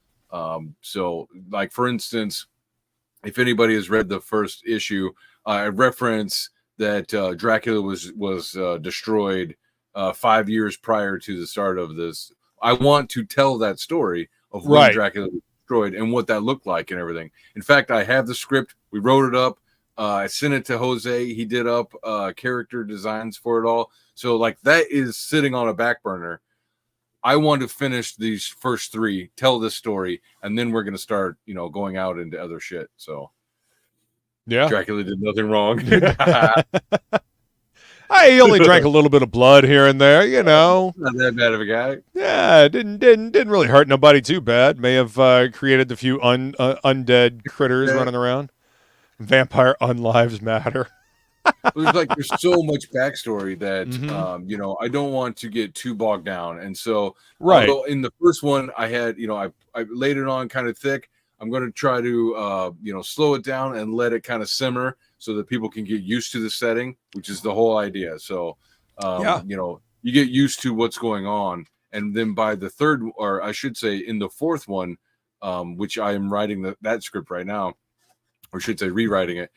[SPEAKER 4] So for instance, if anybody has read the first issue, I reference that Dracula was destroyed 5 years prior to the start of this. I want to tell that story of when Dracula was destroyed and what that looked like and everything. In fact, I have the script. We wrote it up. I sent it to Jose. He did up character designs for it all. So that is sitting on a back burner. I want to finish these first 3, tell this story, and then we're going to start, going out into other shit. So Dracula did nothing wrong.
[SPEAKER 3] He only drank a little bit of blood here and there, Not
[SPEAKER 4] that bad of a guy.
[SPEAKER 3] Yeah, didn't really hurt nobody too bad. May have created a few undead critters running around. Vampire unlives matter.
[SPEAKER 4] There's so much backstory that I don't want to get too bogged down. And so in the first one I had, I laid it on kind of thick. I'm going to try to slow it down and let it kind of simmer so that people can get used to the setting, which is the whole idea. So you get used to what's going on, and then by the third, or I should say in the fourth one, which I am writing that script right now, or should say rewriting it,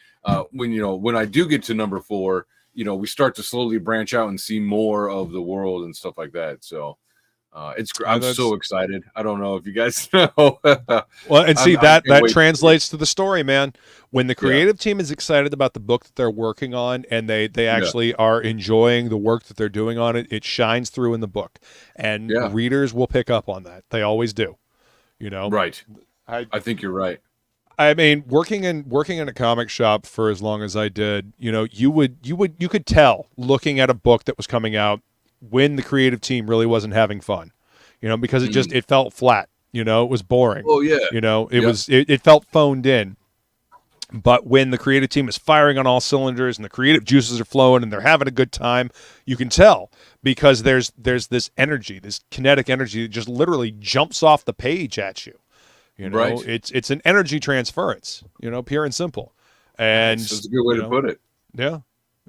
[SPEAKER 4] when I do get to number 4, we start to slowly branch out and see more of the world and stuff like that. So I'm so excited. I don't know if you guys know.
[SPEAKER 3] Well, and see, that translates to the story, man. When the creative team is excited about the book that they're working on, and they actually are enjoying the work that they're doing on it, it shines through in the book, and readers will pick up on that. They always do.
[SPEAKER 4] Right. I think you're right.
[SPEAKER 3] I mean, working in a comic shop for as long as I did, you could tell looking at a book that was coming out when the creative team really wasn't having fun, because it felt flat, it was boring.
[SPEAKER 4] Oh yeah.
[SPEAKER 3] It felt phoned in. But when the creative team is firing on all cylinders and the creative juices are flowing and they're having a good time, you can tell because there's this energy, this kinetic energy that just literally jumps off the page at you. You know,
[SPEAKER 4] right.
[SPEAKER 3] It's an energy transference, you know, pure and simple. And
[SPEAKER 4] that's a good way to put it.
[SPEAKER 3] Yeah.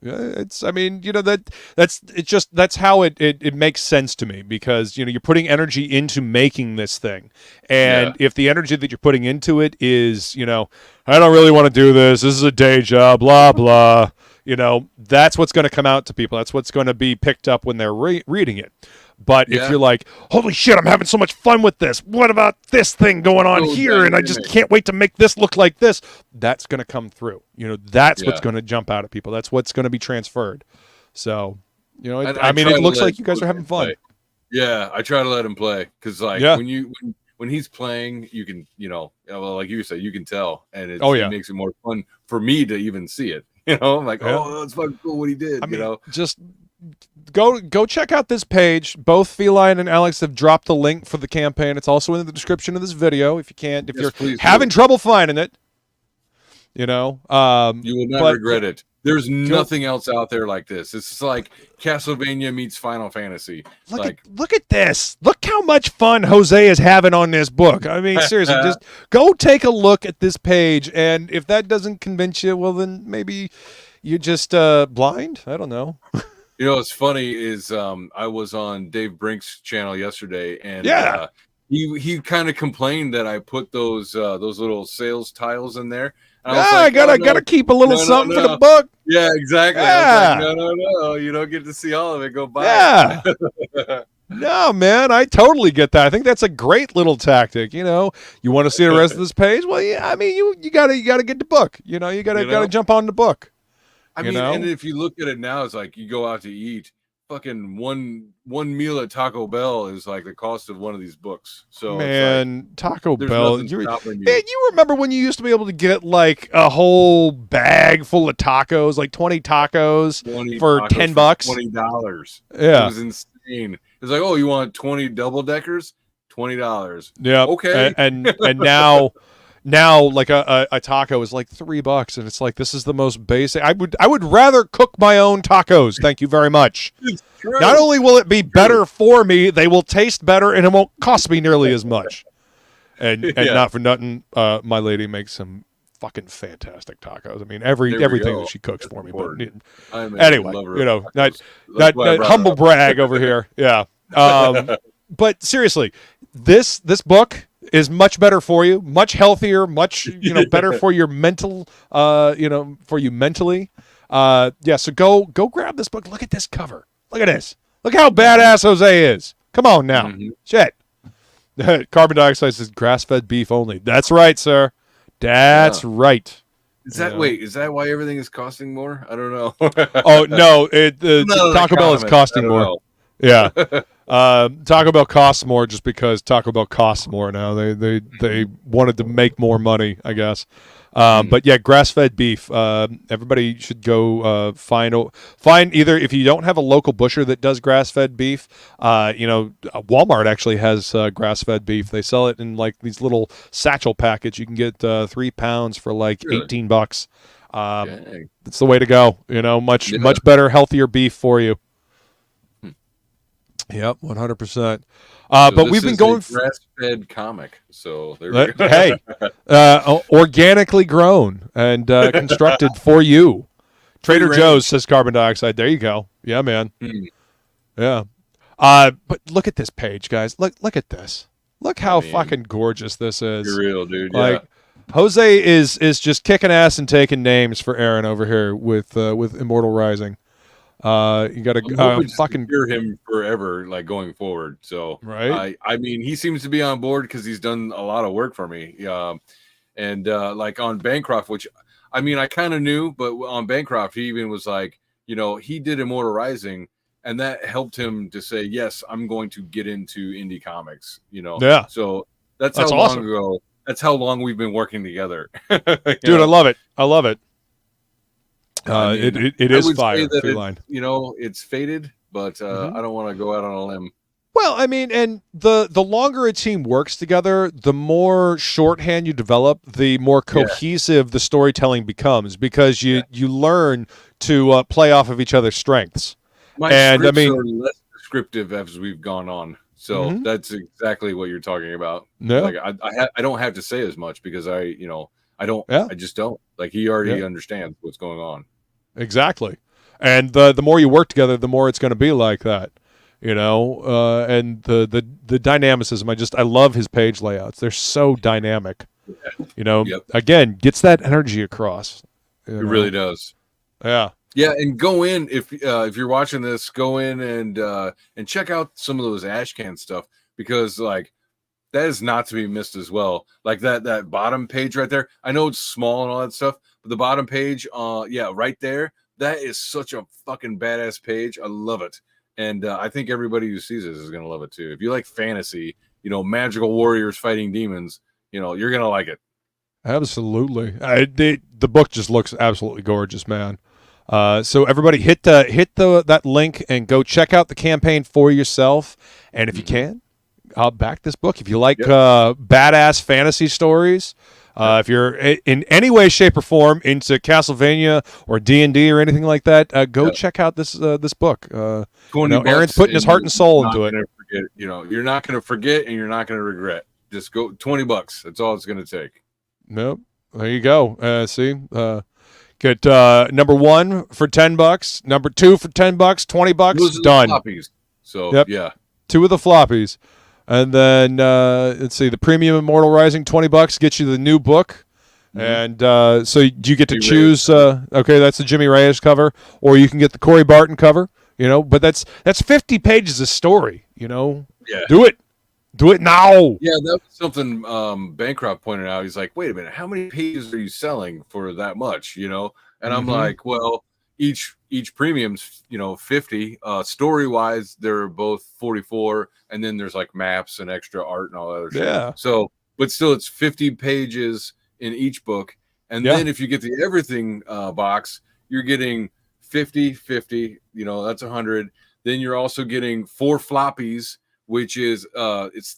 [SPEAKER 3] It's, I mean, you know, that's how it makes sense to me because, you know, you're putting energy into making this thing. And if the energy that you're putting into it is, you know, I don't really want to do this. This is a day job, blah, blah. You know, that's what's going to come out to people. That's what's going to be picked up when they're reading it. But if you're like, holy shit, I'm having so much fun with this. What about this thing going on here? And I just can't wait to make this look like this. That's going to come through. You know, that's what's going to jump out at people. That's what's going to be transferred. So, you know, I mean, it looks like you guys are having fun.
[SPEAKER 4] Yeah, I try to let him play because, like, when he's playing, you can, you know, well, like you said, you can tell, and it makes it more fun for me to even see it. You know, I'm like, oh, that's fucking cool what he did. I mean, you know,
[SPEAKER 3] just go check out this page. Both Feline and Alex have dropped the link for the campaign. It's also in the description of this video. If you're having trouble finding it, you know,
[SPEAKER 4] you will not regret it. There's nothing else out there like this. It's like Castlevania meets Final Fantasy.
[SPEAKER 3] Look at this. Look how much fun Jose is having on this book. I mean, seriously, just go take a look at this page, and if that doesn't convince you, well, then maybe you're just blind. I don't know.
[SPEAKER 4] You know, what's funny is I was on Dave Brink's channel yesterday, and he kind of complained that I put those little sales tiles in there. And
[SPEAKER 3] I gotta keep a little something for the book.
[SPEAKER 4] Yeah, exactly. I was like, no, you don't get to see all of it. Go buy it.
[SPEAKER 3] No, man, I totally get that. I think that's a great little tactic. You know, you want to see the rest of this page? Well, yeah, I mean, you gotta get the book. You know, you gotta jump on the book.
[SPEAKER 4] I mean, and if you look at it now, it's like you go out to eat. Fucking one meal at Taco Bell is like the cost of one of these books. So
[SPEAKER 3] man, like, Taco Bell. You remember when you used to be able to get like a whole bag full of tacos, like 20 tacos for $10,
[SPEAKER 4] $20.
[SPEAKER 3] Yeah,
[SPEAKER 4] it was insane. It's like, oh, you want 20 double deckers? $20.
[SPEAKER 3] Yeah,
[SPEAKER 4] okay.
[SPEAKER 3] And now like a taco is like $3, and it's like, this is the most basic. I would rather cook my own tacos. Thank you very much.
[SPEAKER 4] It's true.
[SPEAKER 3] Not only will it be better for me, they will taste better, and it won't cost me nearly as much. And not for nothing, my lady makes some fucking fantastic tacos. I mean, everything that she cooks for me. But anyway, you know, not humble brag over here. Yeah. But seriously, this book is much better for you, much healthier, much, you know, better for your mental, you know, for you mentally. So go grab this book. Look at this cover. Look at this. Look how badass Jose is. Come on now.
[SPEAKER 4] Mm-hmm.
[SPEAKER 3] Shit. Carbon dioxide says grass-fed beef only. That's right, sir. That's right.
[SPEAKER 4] Is that is that why everything is costing more? I don't know.
[SPEAKER 3] Oh no, Taco Bell is costing more.
[SPEAKER 4] Know.
[SPEAKER 3] Yeah. Taco Bell costs more just because Taco Bell costs more now. They wanted to make more money, I guess. But yeah, grass-fed beef. Everybody should go find either, if you don't have a local butcher that does grass-fed beef. You know, Walmart actually has grass-fed beef. They sell it in like these little satchel packets. You can get 3 pounds for like $18. It's the way to go. You know, much better, healthier beef for you. Yep, 100%. But we've been going
[SPEAKER 4] grass-fed comic. So there we go.
[SPEAKER 3] Hey, organically grown and constructed for you. Trader Joe's says carbon dioxide. There you go. Yeah, man. Yeah. But look at this page, guys. Look at this. Look how fucking gorgeous this is.
[SPEAKER 4] You're real, dude.
[SPEAKER 3] Like, Jose is just kicking ass and taking names for Aaron over here with Immortal Rising. You got to fucking
[SPEAKER 4] hear him forever, like going forward. So
[SPEAKER 3] right.
[SPEAKER 4] I mean, he seems to be on board because he's done a lot of work for me. And like on Bancroft, which I mean, I kind of knew, but on Bancroft, he even was like, you know, he did Immortal Rising, and that helped him to say, yes, I'm going to get into indie comics. You know,
[SPEAKER 3] yeah.
[SPEAKER 4] So that's how long ago. That's how long we've been working together.
[SPEAKER 3] Dude, I love it. I love it. I mean, it is fire.
[SPEAKER 4] You know, it's faded, but I don't want to go out on a limb.
[SPEAKER 3] Well, I mean, and the longer a team works together, the more shorthand you develop, the more cohesive the storytelling becomes, because you learn to play off of each other's strengths.
[SPEAKER 4] My scripts are less descriptive as we've gone on, so that's exactly what you're talking about.
[SPEAKER 3] No,
[SPEAKER 4] like I don't have to say as much because I just don't. Like, he already understands what's going on.
[SPEAKER 3] Exactly, and the more you work together, the more it's going to be like that. And the dynamicism. I love his page layouts. They're so dynamic. Again, gets that energy across.
[SPEAKER 4] It really does.
[SPEAKER 3] Yeah.
[SPEAKER 4] Yeah, and go in if you're watching this, go in and check out some of those ashcan stuff, because like that is not to be missed as well. Like that bottom page right there. I know it's small and all that stuff, but the bottom page, right there, that is such a fucking badass page. I love it. And I think everybody who sees this is going to love it too. If you like fantasy, magical warriors fighting demons, you're going to like it.
[SPEAKER 3] Absolutely. The book just looks absolutely gorgeous, man. So everybody hit that link and go check out the campaign for yourself. And if you can, I'll back this book. If you like badass fantasy stories, if you're in any way, shape, or form into Castlevania or D&D or anything like that, go check out this book. Aaron's putting his heart and soul into it.
[SPEAKER 4] You're not going to forget, and you're not going to regret. Just go $20. That's all it's going to take.
[SPEAKER 3] Nope. There you go. See, get number 1 for $10, number 2 for $10, $20, done.
[SPEAKER 4] Floppies. So yeah,
[SPEAKER 3] 2 of the floppies. And then let's see, the premium Immortal Rising, $20 gets you the new book, and so you get to choose. Okay, that's the Jimmy Reyes cover, or you can get the Corey Barton cover. But that's 50 pages of story. Do it now.
[SPEAKER 4] Yeah, that was something Bancroft pointed out. He's like, wait a minute, how many pages are you selling for that much? And I'm like, well, each premium's 50. Story wise, they're both 44, and then there's like maps and extra art and all that other shit.
[SPEAKER 3] Yeah.
[SPEAKER 4] So, but still, it's 50 pages in each book, and then if you get the everything box, you're getting 50. That's 100. Then you're also getting 4 floppies, which is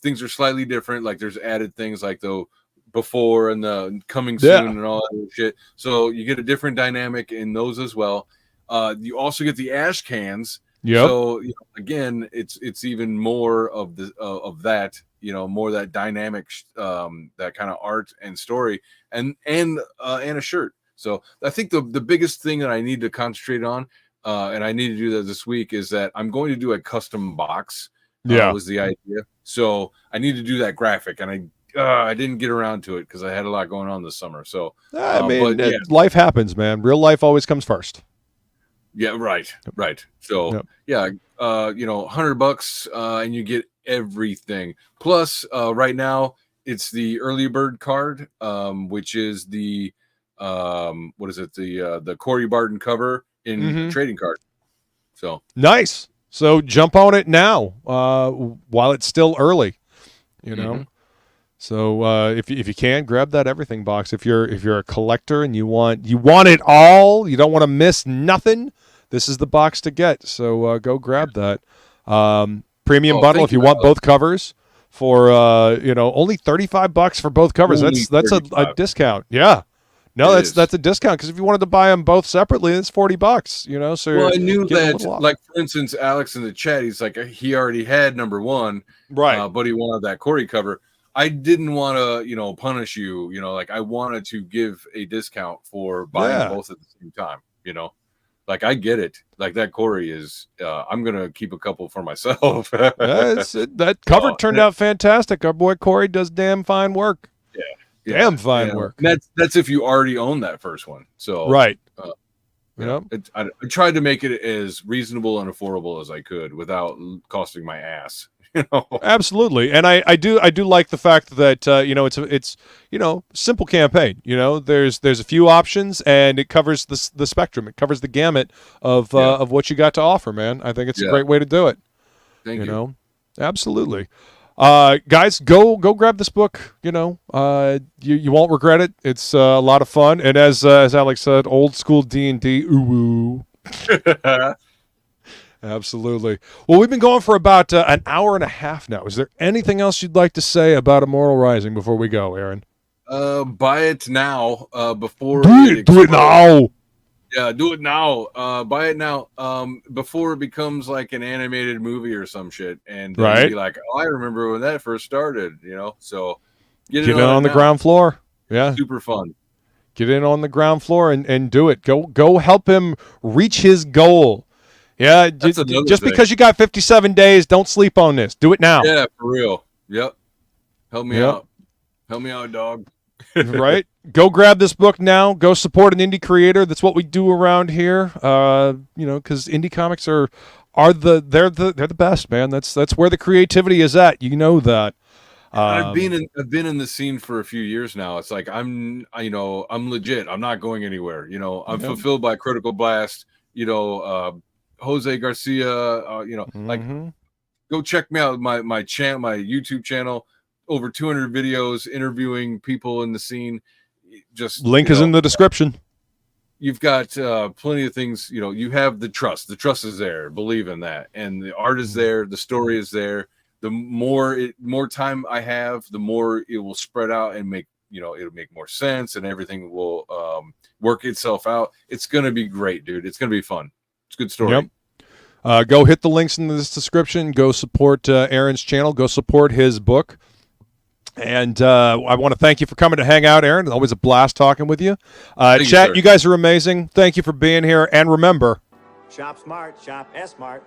[SPEAKER 4] things are slightly different. Like there's added things like the before and the coming soon and all that shit. So you get a different dynamic in those as well. You also get the ash cans.
[SPEAKER 3] Yep.
[SPEAKER 4] So again, it's even more of the of that, more that dynamic, that kind of art and story, and a shirt. So I think the biggest thing that I need to concentrate on, and I need to do that this week, is that I'm going to do a custom box. Was the idea. So I need to do that graphic, and I didn't get around to it because I had a lot going on this summer. So
[SPEAKER 3] life happens, man. Real life always comes first.
[SPEAKER 4] Yeah, right. So $100, and you get everything. Plus, right now it's the early bird card, which is the the Corey Barton cover in trading card. So
[SPEAKER 3] nice. So jump on it now, while it's still early. So if you can, grab that everything box. If you're a collector and you want it all, you don't want to miss nothing, this is the box to get. So go grab that premium bundle if you want both covers for only $35 for both covers. That's a discount. Yeah. No, that's a discount, because if you wanted to buy them both separately, it's $40. So
[SPEAKER 4] I knew that. Like, for instance, Alex in the chat, he's like, he already had number 1,
[SPEAKER 3] right?
[SPEAKER 4] But he wanted that Corey cover. I didn't want to, punish you. Like, I wanted to give a discount for buying both at the same time. Like, I get it. Like, that Corey is. I'm gonna keep a couple for myself.
[SPEAKER 3] That cover turned out fantastic. Our boy Corey does damn fine work.
[SPEAKER 4] Yeah.
[SPEAKER 3] Damn fine work.
[SPEAKER 4] That's if you already own that first one. So
[SPEAKER 3] right.
[SPEAKER 4] I tried to make it as reasonable and affordable as I could without costing my ass.
[SPEAKER 3] Absolutely, and I do like the fact that it's simple campaign. There's a few options, and it covers the spectrum. It covers the gamut of what you got to offer, man. I think it's a great way to do it.
[SPEAKER 4] Thank you.
[SPEAKER 3] Absolutely. Guys, go grab this book. You won't regret it. It's a lot of fun, and as Alex said, old school D&D. Ooh. Absolutely. Well, we've been going for about an hour and a half now. Is there anything else you'd like to say about Immortal Rising before we go, Aaron?
[SPEAKER 4] Buy it now. Before
[SPEAKER 3] do it now.
[SPEAKER 4] Yeah, do it now. Buy it now. Before it becomes like an animated movie or some shit, and then be like, oh, I remember when that first started. You know, so get it
[SPEAKER 3] on the ground floor. Yeah,
[SPEAKER 4] super fun.
[SPEAKER 3] Get in on the ground floor and do it. Go help him reach his goal. Yeah, just because you got 57 days, don't sleep on this. Do it now.
[SPEAKER 4] Yeah, for real. Yep. Help me out. Help me out, dog.
[SPEAKER 3] Right? Go grab this book now. Go support an indie creator. That's what we do around here. You know, because indie comics are they're the best, man. That's where the creativity is at. You know that.
[SPEAKER 4] I've been in the scene for a few years now. It's like I'm legit. I'm not going anywhere. You know, I'm fulfilled by Critical Blast. You know, Jose Garcia. You know, like go check me out. My YouTube channel. Over 200 videos interviewing people in the scene. Just
[SPEAKER 3] link is in the description.
[SPEAKER 4] You've got plenty of things. You know, you have the trust. The trust is there. Believe in that, and the art is there. The story is there. The more time I have, the more it will spread out and it'll make more sense, and everything will work itself out. It's gonna be great, dude. It's gonna be fun. It's a good story.
[SPEAKER 3] Yep. Go hit the links in this description. Go support Aaron's channel. Go support his book. And I want to thank you for coming to hang out, Aaron. It's always a blast talking with you. Chat, you guys are amazing. Thank you for being here. And remember,
[SPEAKER 1] shop smart, shop S-Mart.